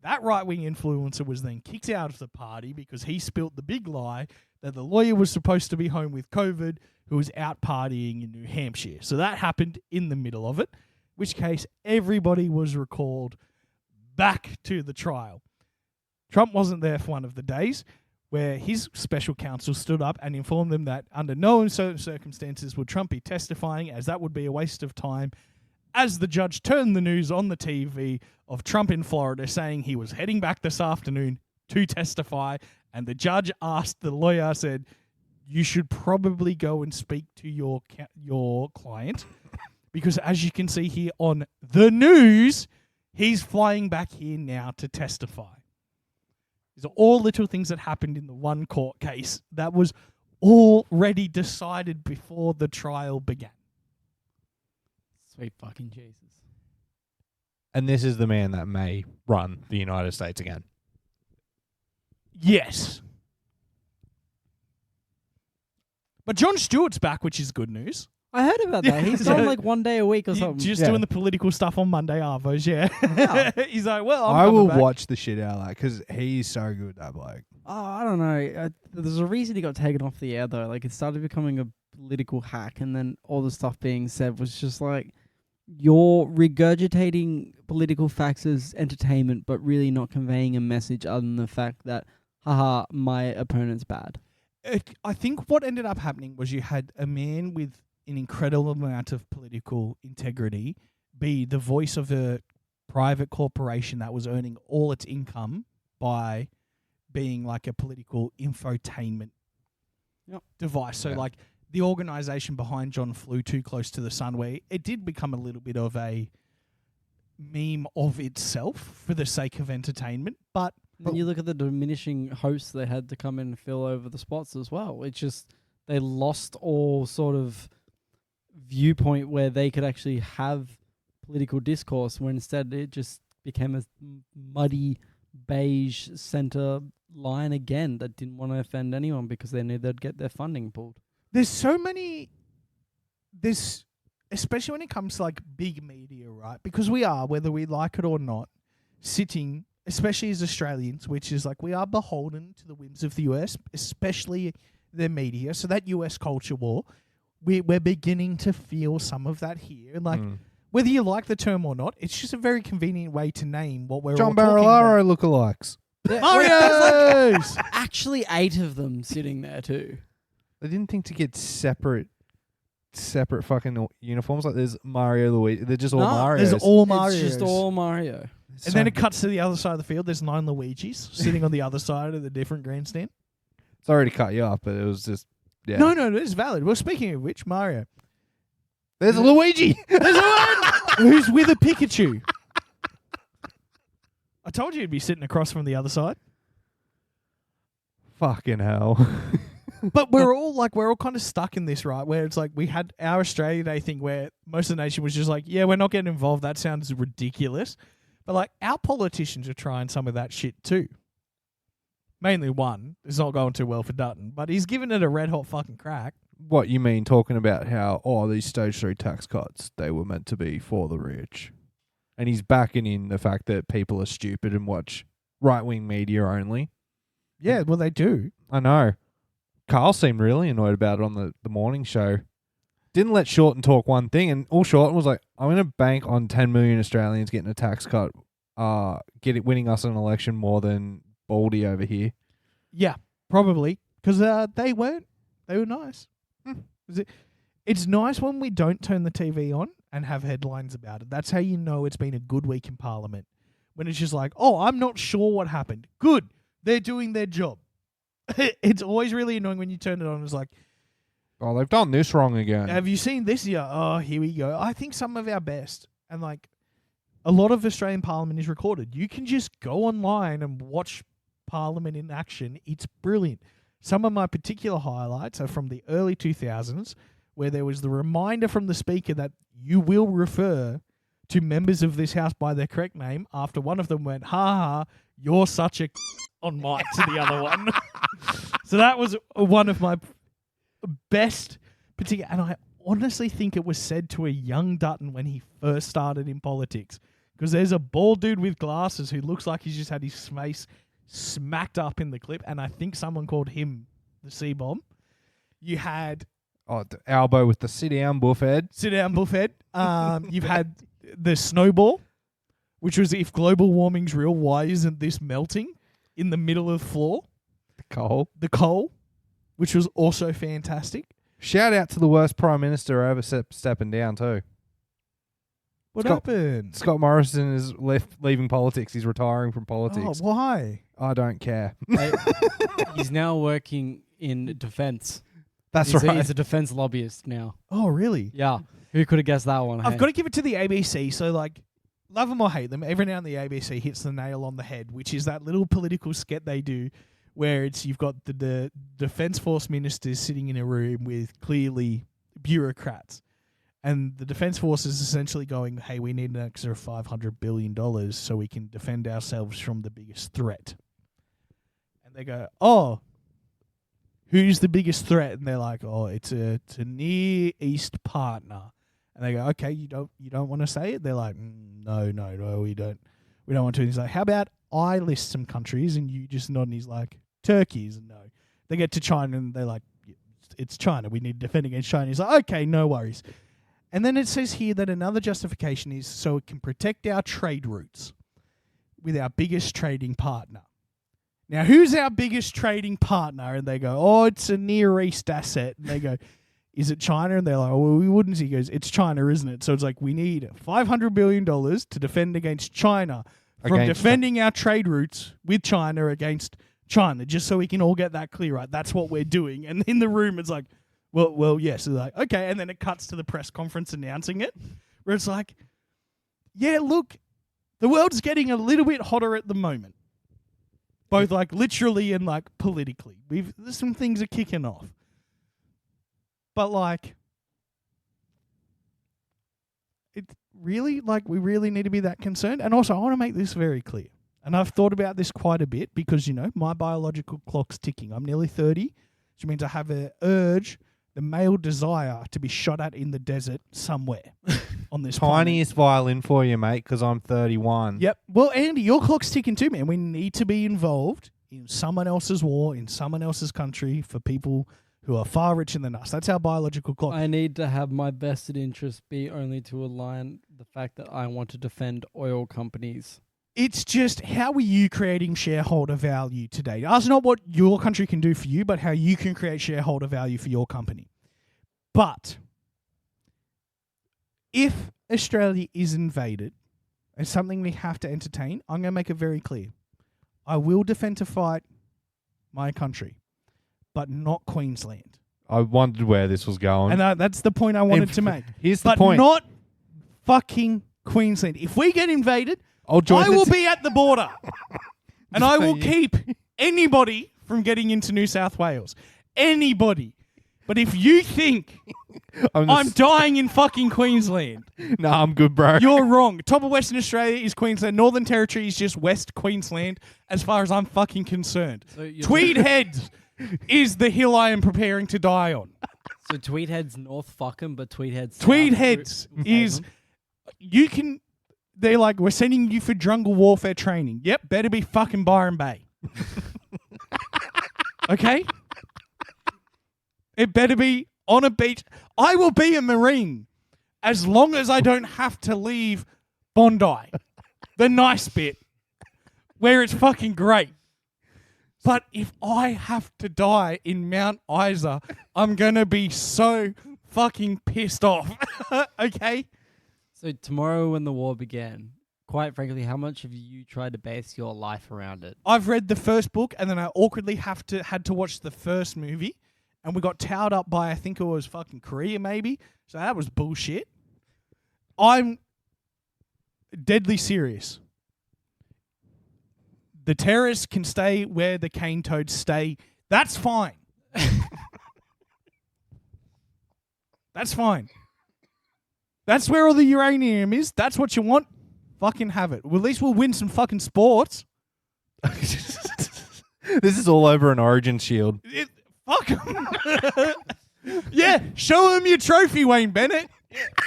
That right-wing influencer was then kicked out of the party because he spilt the big lie that the lawyer was supposed to be home with COVID, who was out partying in New Hampshire. So that happened in the middle of it, which case everybody was recalled back to the trial. Trump wasn't there for one of the days where his special counsel stood up and informed them that under no uncertain circumstances would Trump be testifying, as that would be a waste of time, as the judge turned the news on the TV of Trump in Florida saying he was heading back this afternoon to testify, and the judge asked the lawyer, said, you should probably go and speak to your client, because as you can see here on the news, he's flying back here now to testify. These are all little things that happened in the one court case that was already decided before the trial began. Sweet fucking Jesus. And this is the man that may run the United States again. Yes. But Jon Stewart's back, which is good news. I heard about that. He's So- on like 1 day a week or something. Just Yeah. doing the political stuff on Monday Arvos, yeah. Yeah. He's like, well, I'm I coming will back. watch the shit out of that because he's so good, that bloke. Oh, I don't know. There's a reason he got taken off the air though. Like it started becoming a political hack, and then all the stuff being said was just like, you're regurgitating political facts as entertainment, but really not conveying a message other than the fact that haha, my opponent's bad. I think what ended up happening was you had a man with an incredible amount of political integrity be the voice of a private corporation that was earning all its income by being like a political infotainment device. So like the organization behind John flew too close to the sun, where it did become a little bit of a meme of itself for the sake of entertainment. But then you look at the diminishing hosts they had to come in and fill over the spots as well. It's just they lost all sort of viewpoint where they could actually have political discourse, where instead it just became a muddy beige center line again that didn't want to offend anyone because they knew they'd get their funding pulled. there's so many, there's, especially when it comes to like big media, right? Because we are, whether we like it or not, sitting, especially as Australians, which is like we are beholden to the whims of the US, especially the media. So that US culture war, we're beginning to feel some of that here. Like whether you like the term or not, it's just a very convenient way to name what we're John all talking Barilaro about. lookalikes. Mario's! Actually 8 of them sitting there too. They didn't think to get separate fucking uniforms. Like there's Mario, Luigi. They're just all Marios. There's all Marios. It's just all Mario. And then it cuts to the other side of the field. There's 9 Luigis sitting on the other side of the different grandstand. Sorry to cut you off, but it was just No, it's valid. Well, speaking of which, Mario. There's Luigi. There's one who's with a Pikachu. I told you he'd be sitting across from the other side. Fucking hell. But we're all kind of stuck in this, right? Where it's like we had our Australia Day thing where most of the nation was just like, yeah, we're not getting involved. That sounds ridiculous. But like our politicians are trying some of that shit too. Mainly one. It's not going too well for Dutton, but he's giving it a red hot fucking crack. What you mean talking about how, these stage 3 tax cuts, they were meant to be for the rich. And he's backing in the fact that people are stupid and watch right-wing media only. Yeah, well, they do. I know. Carl seemed really annoyed about it on the morning show. Didn't let Shorten talk one thing, and all Shorten was like, I'm going to bank on 10 million Australians getting a tax cut, winning us an election more than Baldy over here. Yeah, probably. Because they weren't. They were nice. It's nice when we don't turn the TV on and have headlines about it. That's how you know it's been a good week in Parliament. When it's just like, I'm not sure what happened. Good. They're doing their job. It's always really annoying when you turn it on. It's like, they've done this wrong again. have you seen this year? Oh, here we go. I think some of our best. And like, a lot of Australian Parliament is recorded. You can just go online and watch Parliament in action. It's brilliant. Some of my particular highlights are from the early 2000s, where there was the reminder from the Speaker that you will refer to members of this House by their correct name after one of them went, ha, you're such a on mic to the other one. So that was one of my best particular, and I honestly think it was said to a young Dutton when he first started in politics, because there's a bald dude with glasses who looks like he's just had his face smacked up in the clip, and I think someone called him the C-bomb. You had the elbow with the sit-down buffhead. You've had the snowball, which was, if global warming's real, why isn't this melting in the middle of the floor? The coal, which was also fantastic. Shout out to the worst Prime Minister ever stepping down too. What happened? Scott Morrison is leaving politics. He's retiring from politics. Oh, why? I don't care. He's now working in defense. That's right. right. He's a defense lobbyist now. Oh, really? Yeah. Who could have guessed that one? I've got to give it to the ABC. So, like, love them or hate them, every now and then the ABC hits the nail on the head, which is that little political skit they do where you've got the Defence Force ministers sitting in a room with clearly bureaucrats. And the Defence Force is essentially going, hey, we need an extra $500 billion so we can defend ourselves from the biggest threat. And they go, who's the biggest threat? And they're like, it's a Near East partner. And they go, okay, you don't want to say it? They're like, no, we don't want to. And he's like, how about I list some countries and you just nod? And he's like, Turkey's no. They get to China and they're like, it's China. We need to defend against China. He's like, okay, no worries. And then it says here that another justification is so it can protect our trade routes with our biggest trading partner. Now, who's our biggest trading partner? And they go, oh, it's a Near East asset. And they go, is it China? And they're like, oh, well, we wouldn't. He goes, it's China, isn't it? So it's like, we need $500 billion to defend against China from defending our trade routes with China against China, just so we can all get that clear, right? That's what we're doing. And in the room, it's like, well, yes. So they're like, okay. And then it cuts to the press conference announcing it, where it's like, yeah, look, the world's getting a little bit hotter at the moment. Both like literally and like politically. There's some things are kicking off. But like, it really, like, we really need to be that concerned. And also, I want to make this very clear. And I've thought about this quite a bit because, you know, my biological clock's ticking. I'm nearly 30, which means I have an urge, the male desire to be shot at in the desert somewhere on this Tiniest violin for you, mate, because I'm 31. Yep. Well, Andy, your clock's ticking too, man. We need to be involved in someone else's war, in someone else's country for people who are far richer than us. That's our biological clock. I need to have my vested interest be only to align the fact that I want to defend oil companies. It's just, how are you creating shareholder value today? Ask not what your country can do for you, but how you can create shareholder value for your company. But if Australia is invaded, it's something we have to entertain. I'm going to make it very clear. I will defend to fight my country, but not Queensland. I wondered where this was going. And that's the point I wanted to make. Here's the point. But not fucking Queensland. If we get invaded, I will be at the border. And I will keep anybody from getting into New South Wales. Anybody. But if you think I'm dying in fucking Queensland. No, I'm good, bro. You're wrong. Top of Western Australia is Queensland. Northern Territory is just West Queensland as far as I'm fucking concerned. So Tweed Heads is the hill I am preparing to die on. So Tweed Heads north fucking, but Tweed Heads south. Tweed Heads is... You can... They're like, we're sending you for jungle warfare training. Yep, better be fucking Byron Bay. Okay? It better be on a beach. I will be a Marine as long as I don't have to leave Bondi. The nice bit. Where it's fucking great. But if I have to die in Mount Isa, I'm going to be so fucking pissed off. Okay? So tomorrow when the war began, quite frankly, how much have you tried to base your life around it? I've read the first book and then I awkwardly had to watch the first movie, and we got towed up by, I think it was fucking Korea maybe. So that was bullshit. I'm deadly serious. The terrorists can stay where the cane toads stay. That's fine. That's fine. That's where all the uranium is. That's what you want. Fucking have it. Well, at least we'll win some fucking sports. This is all over an Origin shield. Fuck 'em. Yeah, show him your trophy, Wayne Bennett.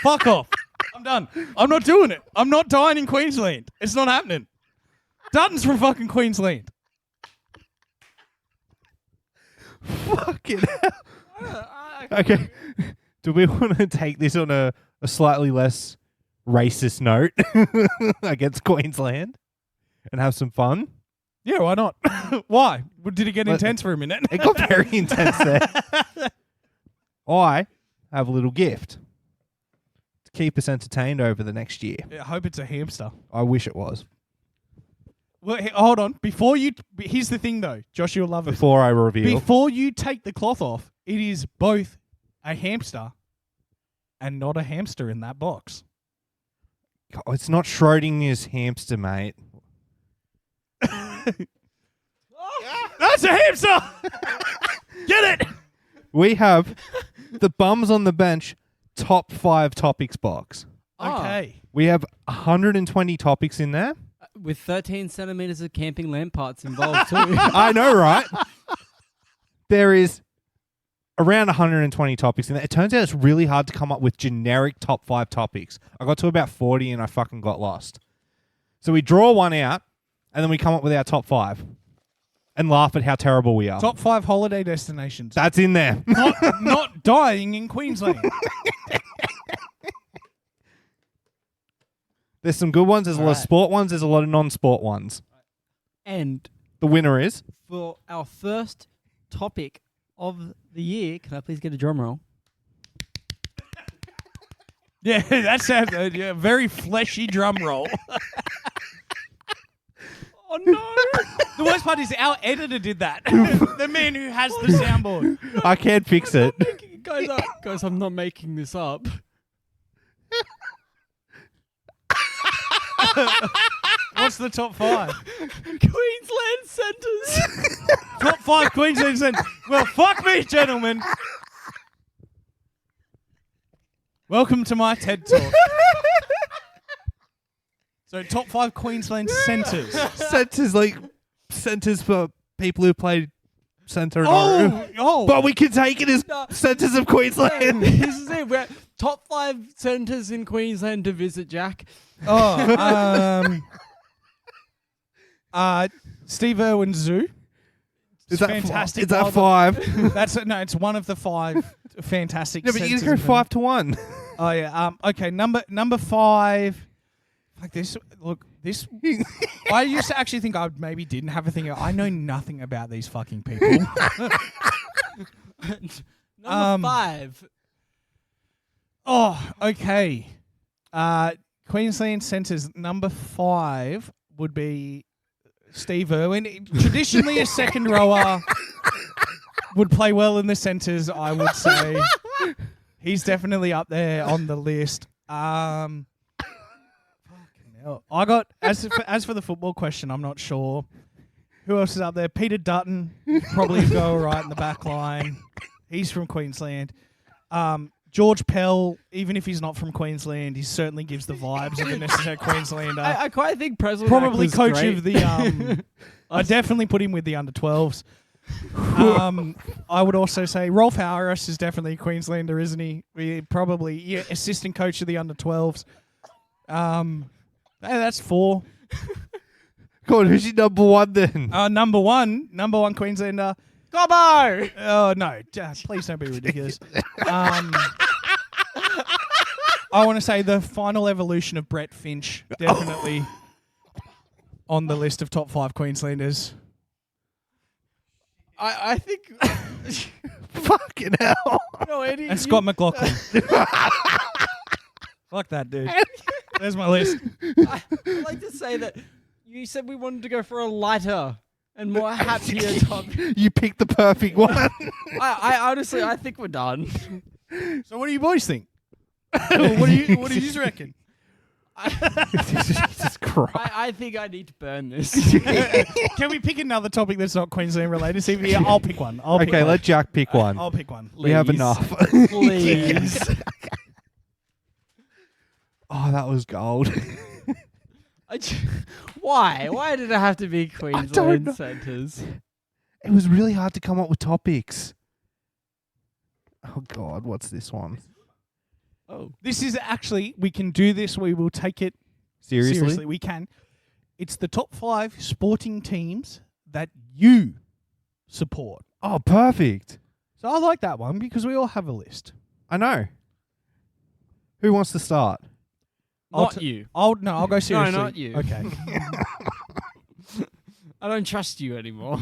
Fuck off. I'm done. I'm not doing it. I'm not dying in Queensland. It's not happening. Dutton's from fucking Queensland. Fucking hell. Okay. Do we want to take this on a slightly less racist note against Queensland and have some fun? Yeah, why not? Why? Did it get intense for a minute? It got very intense there. I have a little gift to keep us entertained over the next year. I hope it's a hamster. I wish it was. Well, hold on. Here's the thing, though. Josh, you'll love it. Before I reveal. Before you take the cloth off, it is both a hamster and not a hamster in that box. God, it's not Schrodinger's hamster, mate. That's a hamster! Get it! We have the Bums on the Bench top 5 topics box. Okay. We have 120 topics in there. With 13 centimeters of camping lamp parts involved too. I know, right? There is around 120 topics in there. It turns out it's really hard to come up with generic top 5 topics. I got to about 40 and I fucking got lost. So we draw one out and then we come up with our top 5 and laugh at how terrible we are. Top 5 holiday destinations. That's in there. Not dying in Queensland. There's some good ones. There's a lot of sport ones. There's a lot of non-sport ones. And The winner is. For our first topic of the year, can I please get a drum roll? Yeah, that's a very fleshy drum roll. Oh no! The worst part is our editor did that. The man who has the soundboard. I can't fix it. Guys, I'm not making this up. What's the top 5? Queensland centres. Top 5 Queensland centres. Well, fuck me, gentlemen. Welcome to my TED Talk. So, top 5 Queensland centres. Centres for people who played centre. Oh! But we can take it as centres of Queensland. This is it. We're top 5 centres in Queensland to visit, Jack. Steve Irwin's Zoo. Is that fantastic. Is that 5? It's one of the 5 fantastic. No, but you can go 5 to 1. Oh yeah. Okay. Number 5. Like this. Look, this. I used to actually think I maybe didn't have a thing. I know nothing about these fucking people. Number 5. Oh, okay. Queensland centres. Number 5 would be Steve Irwin. Traditionally a second rower. Would play well in the centres, I would say. He's definitely up there on the list. Fucking hell. I got as for the football question, I'm not sure. Who else is up there? Peter Dutton, probably go right in the back line. He's from Queensland. George Pell, even if he's not from Queensland, he certainly gives the vibes of a necessary Queenslander. I quite think Presley Probably was coach great. of the. I definitely put him with the under 12s. I would also say Rolf Harris is definitely a Queenslander, isn't he? Probably assistant coach of the under 12s. That's 4. Go on, who's your number 1 then? Number one Queenslander. Gobbo! Oh no! Please don't be ridiculous. I want to say the final evolution of Brett Finch, definitely on the list of top 5 Queenslanders. I think. Fucking hell. No, Eddie. And Scott McLaughlin. Fuck that dude. There's my list. I'd like to say that you said we wanted to go for a lighter and more happier topic. You picked the perfect one. I honestly, I think we're done. So what do you boys think? What do you reckon? Jesus Christ. I think I need to burn this. Can we pick another topic that's not Queensland related? See, yeah, I'll pick one. Okay, let Jack pick one. I'll pick one. We have Please. enough. Please. Oh, that was gold. Why? Why did it have to be Queensland centres? It was really hard to come up with topics. Oh, God, what's this one? Oh. This is actually, we can do this. We will take it seriously. We can. It's the top 5 sporting teams that you support. Oh, perfect. So I like that one because we all have a list. I know. Who wants to start? Not you. I'll go seriously. No, not you. Okay. I don't trust you anymore.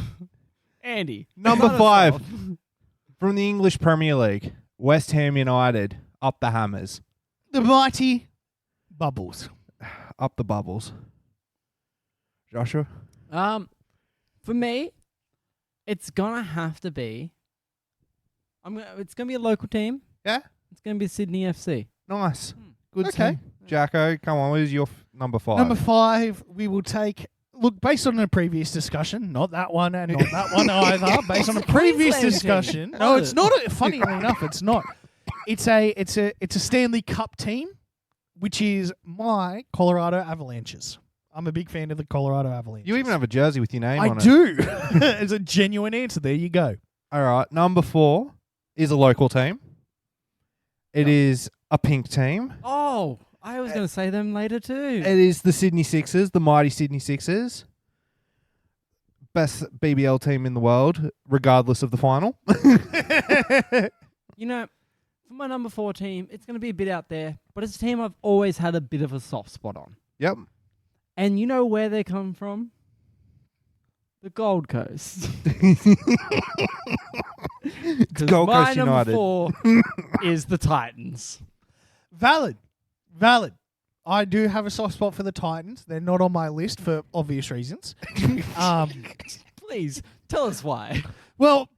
Andy. Number start us 5 off. from the English Premier League, West Ham United, up the Hammers. The mighty Bubbles. Up the Bubbles. Joshua? For me, it's gonna have to be. It's gonna be a local team. Yeah? It's gonna be Sydney FC. Nice. Good Okay. team. Jacko, come on, who's your number 5? Number 5, we will take. Look, based on a previous discussion, not that one and not that one either. Based on a previous Queensland discussion, team. no, it's not. Funnily enough, it's not. It's a Stanley Cup team, which is my Colorado Avalanches. I'm a big fan of the Colorado Avalanches. You even have a jersey with your name I on it. do. It's a genuine answer. There you go. All right, number 4 is a local team. It is a pink team. Oh, I was gonna say them later too. It is the Sydney Sixers, the mighty Sydney Sixers. Best BBL team in the world, regardless of the final. You know, for my number 4 team, it's going to be a bit out there, but it's a team I've always had a bit of a soft spot on. Yep. And you know where they come from? The Gold Coast. It's Gold my Coast number United. 4 is the Titans. Valid. I do have a soft spot for the Titans. They're not on my list for obvious reasons. Please tell us why. Well,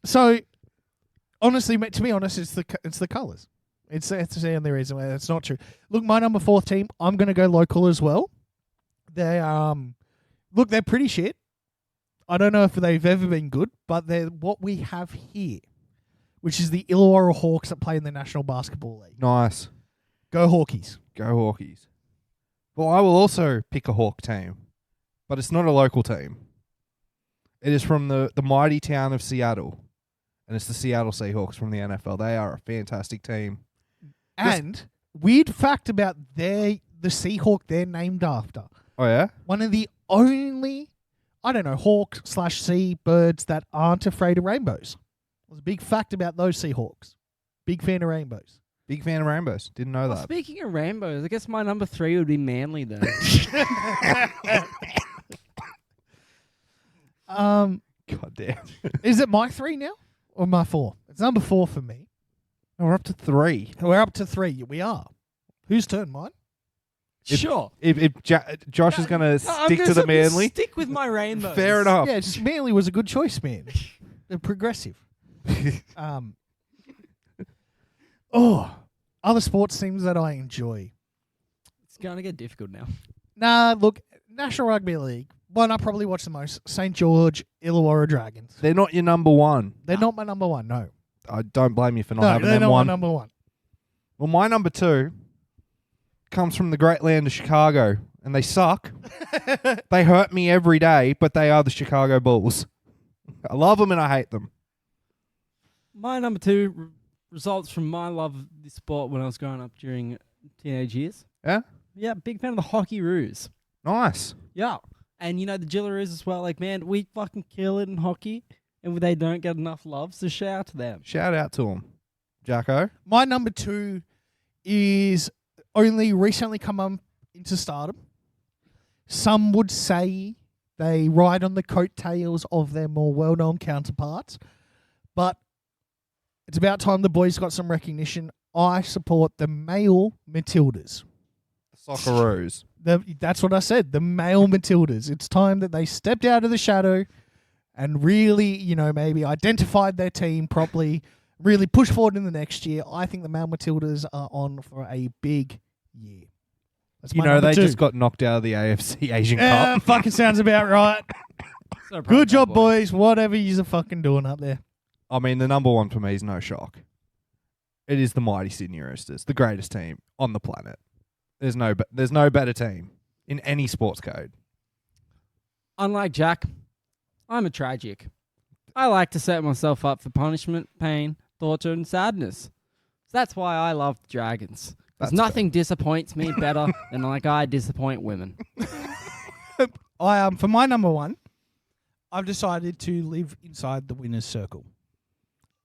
so honestly, mate, to be honest, it's the colours. It's the only reason why it's not true. Look, my number 4 team, I'm going to go local as well. They they're pretty shit. I don't know if they've ever been good, but they're what we have here, which is the Illawarra Hawks that play in the National Basketball League. Nice. Go Hawkies. Go Hawkies. Well, I will also pick a Hawk team, but it's not a local team. It is from the mighty town of Seattle, and it's the Seattle Seahawks from the NFL. They are a fantastic team. And weird fact about the Seahawk they're named after. Oh, yeah? One of the only, hawk/sea birds that aren't afraid of rainbows. There's a big fact about those Seahawks. Big fan of rainbows. Big fan of rainbows. Didn't know Well, that. speaking of rainbows, I guess my number 3 would be Manly then. God damn. Is it my 3 now or my 4? It's number 4 for me. We're up to 3. We're up to 3. We are. Whose turn? Mine? Sure. If Josh is going to stick to the Manly, Stick with my rainbows. fair enough. Yeah, just Manly was a good choice, man. They're progressive. Other sports teams that I enjoy. It's going to get difficult now. Nah, look, National Rugby League. One I probably watch the most. St. George Illawarra Dragons. They're not your number 1. They're not my number 1, no. I don't blame you for not No, having they're them not one. my number 1. Well, my number 2 comes from the great land of Chicago, and they suck. They hurt me every day, but they are the Chicago Bulls. I love them and I hate them. My number 2 results from my love of this sport when I was growing up during teenage years. Yeah? Yeah, big fan of the Hockey Roos. Nice. Yeah. And, the Gillaroos as well. Like, man, we fucking kill it in hockey, and they don't get enough love, so shout out to them. Shout out to them. Jacko? My number 2 is only recently come up into stardom. Some would say they ride on the coattails of their more well-known counterparts, but it's about time the boys got some recognition. I support the male Matildas. Socceroos. That's what I said, the male Matildas. It's time that they stepped out of the shadow and really, maybe identified their team properly, really push forward in the next year. I think the male Matildas are on for a big year. That's my number They 2. just got knocked out of the AFC Asian Yeah, Cup. fucking sounds about right. So proud Good of job, my boys. Whatever you're fucking doing up there. I mean, the number 1 for me is no shock. It is the mighty Sydney Roosters, the greatest team on the planet. There's no better team in any sports code. Unlike Jack, I'm a tragic. I like to set myself up for punishment, pain, torture, and sadness. So that's why I love dragons. Because That's nothing disappoints me better than like I disappoint women. For my number 1, I've decided to live inside the winner's circle.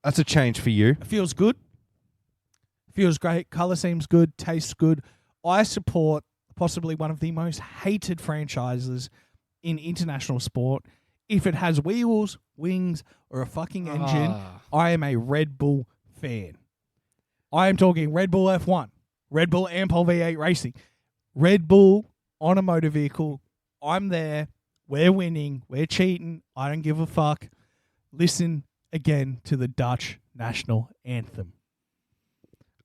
That's a change for you. It feels good. Feels great. Colour seems good. Tastes good. I support possibly one of the most hated franchises in international sport. If it has wheels, wings, or a fucking engine, I am a Red Bull fan. I am talking Red Bull F1, Red Bull Ampol V8 Racing, Red Bull on a motor vehicle. I'm there. We're winning. We're cheating. I don't give a fuck. Listen again to the Dutch national anthem.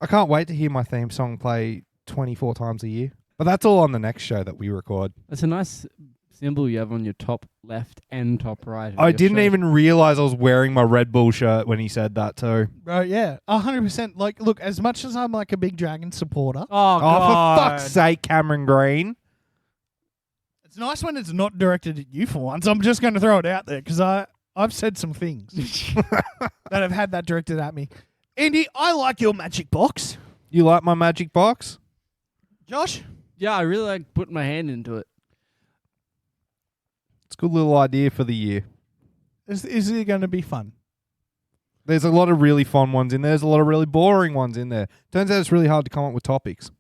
I can't wait to hear my theme song play 24 times a year. But that's all on the next show that we record. That's a nice symbol you have on your top left and top right. I didn't even realize I was wearing my Red Bull shirt when he said that too. Bro, yeah, 100%. Like, look, as much as I'm like a big Dragon supporter, Oh, Oh, God. for fuck's sake, Cameron Green. it's nice when it's not directed at you for once. I'm just going to throw it out there because I've said some things that have had that directed at me. Andy, I like your magic box. You like my magic box? Josh? Yeah, I really like putting my hand into it. It's a good little idea for the year. Is it going to be fun? There's a lot of really fun ones in there. There's a lot of really boring ones in there. Turns out it's really hard to come up with topics.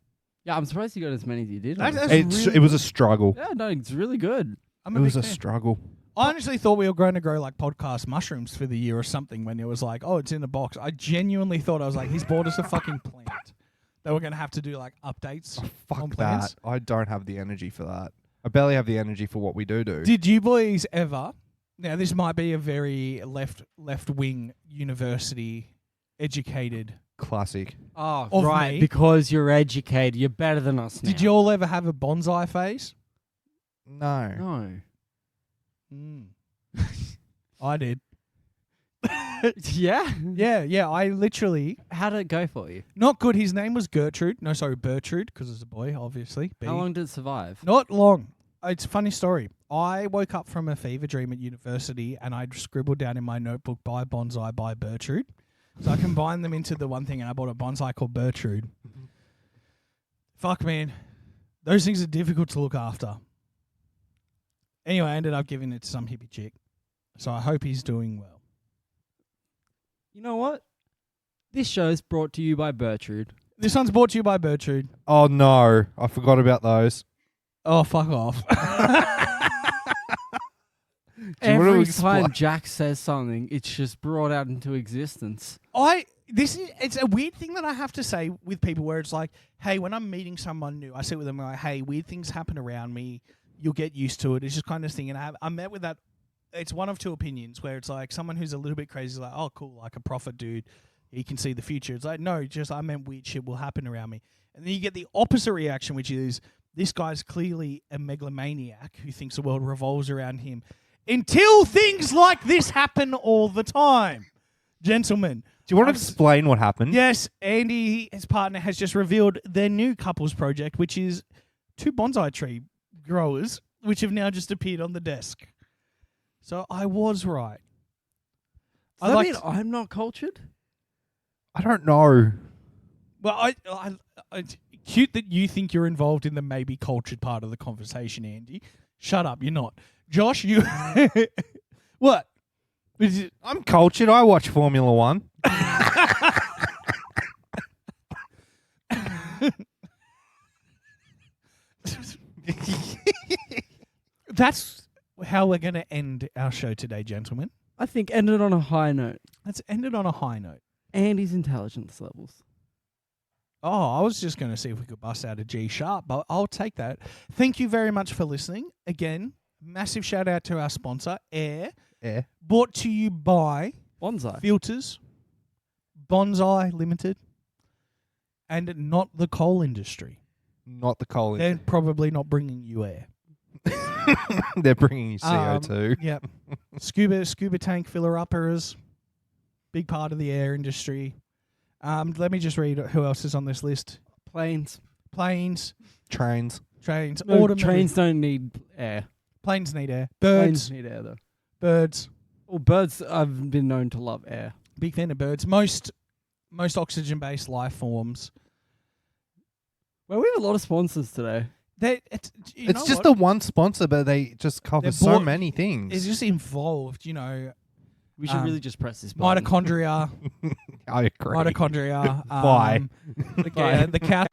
Yeah, I'm surprised you got as many as you did. That's It was a struggle. Yeah, no, it's really good. I'm It was big a fan. struggle. I honestly thought we were going to grow like podcast mushrooms for the year or something when it was like, oh, it's in a box. I genuinely thought, I was like, he's bought us a fucking plant. That we're going to have to do like updates on Fuck plants. that. I don't have the energy for that. I barely have the energy for what we do. Did you boys ever? Now this might be a very left wing university educated. Classic. Oh, Of right. me. Because you're educated. You're better than us now. Did you all ever have a bonsai phase? No. No. I did. Yeah? Yeah. I literally How did it go for you? not good. His name was Gertrude. No, sorry, Bertrude, because it's a boy, obviously. B. How long did it survive? Not long. It's a funny story. I woke up from a fever dream at university and I scribbled down in my notebook, buy bonsai, buy Bertrude. So I combined them into the one thing and I bought a bonsai called Bertrude. Fuck, man. Those things are difficult to look after. Anyway, I ended up giving it to some hippie chick. So I hope he's doing well. You know what? This show's brought to you by Bertrude. This one's brought to you by Bertrude. Oh no, I forgot about those. Oh, fuck off. Do you want to Every explain? time Jack says something, it's just brought out into existence. It's a weird thing that I have to say with people where it's like, hey, when I'm meeting someone new, I sit with them like, hey, weird things happen around me. You'll get used to it. It's just kind of thing. And I met with that. It's one of two opinions where it's like someone who's a little bit crazy is like, oh, cool, like a prophet dude. He can see the future. It's like, no, just I meant weird shit will happen around me. And then you get the opposite reaction, which is this guy's clearly a megalomaniac who thinks the world revolves around him until things like this happen all the time. Gentlemen. Do you want to explain what happened? Yes, Andy, his partner, has just revealed their new couples project, which is 2 bonsai tree growers, which have now just appeared on the desk. So I was right. Does that mean I'm not cultured? I don't know. Well, I it's cute that you think you're involved in the maybe cultured part of the conversation, Andy. Shut up, you're not. Josh, you... What? I'm cultured. I watch Formula One. That's how we're going to end our show today, gentlemen. I think ended on a high note. Let's end it on a high note. Andy's intelligence levels. Oh, I was just going to see if we could bust out a G sharp, but I'll take that. Thank you very much for listening. Again, massive shout out to our sponsor, Air. Yeah. Brought to you by Bonsai. Filters, Bonsai Limited, and not the coal industry. Not the coal. They're probably not bringing you air. They're bringing you CO2. Yep. Scuba tank filler uppers, big part of the air industry. Let me just read who else is on this list. Planes. Planes, Trains. trains, No, automotive. trains don't need air. Planes need air. Planes Birds, need air though. birds. Well, birds I've been known to love air. Big fan of birds. Most oxygen-based life forms. Well, we have a lot of sponsors today. It's just the one sponsor, but they just cover They're so bought- many things. It's just involved, you know, We should Um, really just press this button. mitochondria. I agree. Mitochondria. Why? The couch.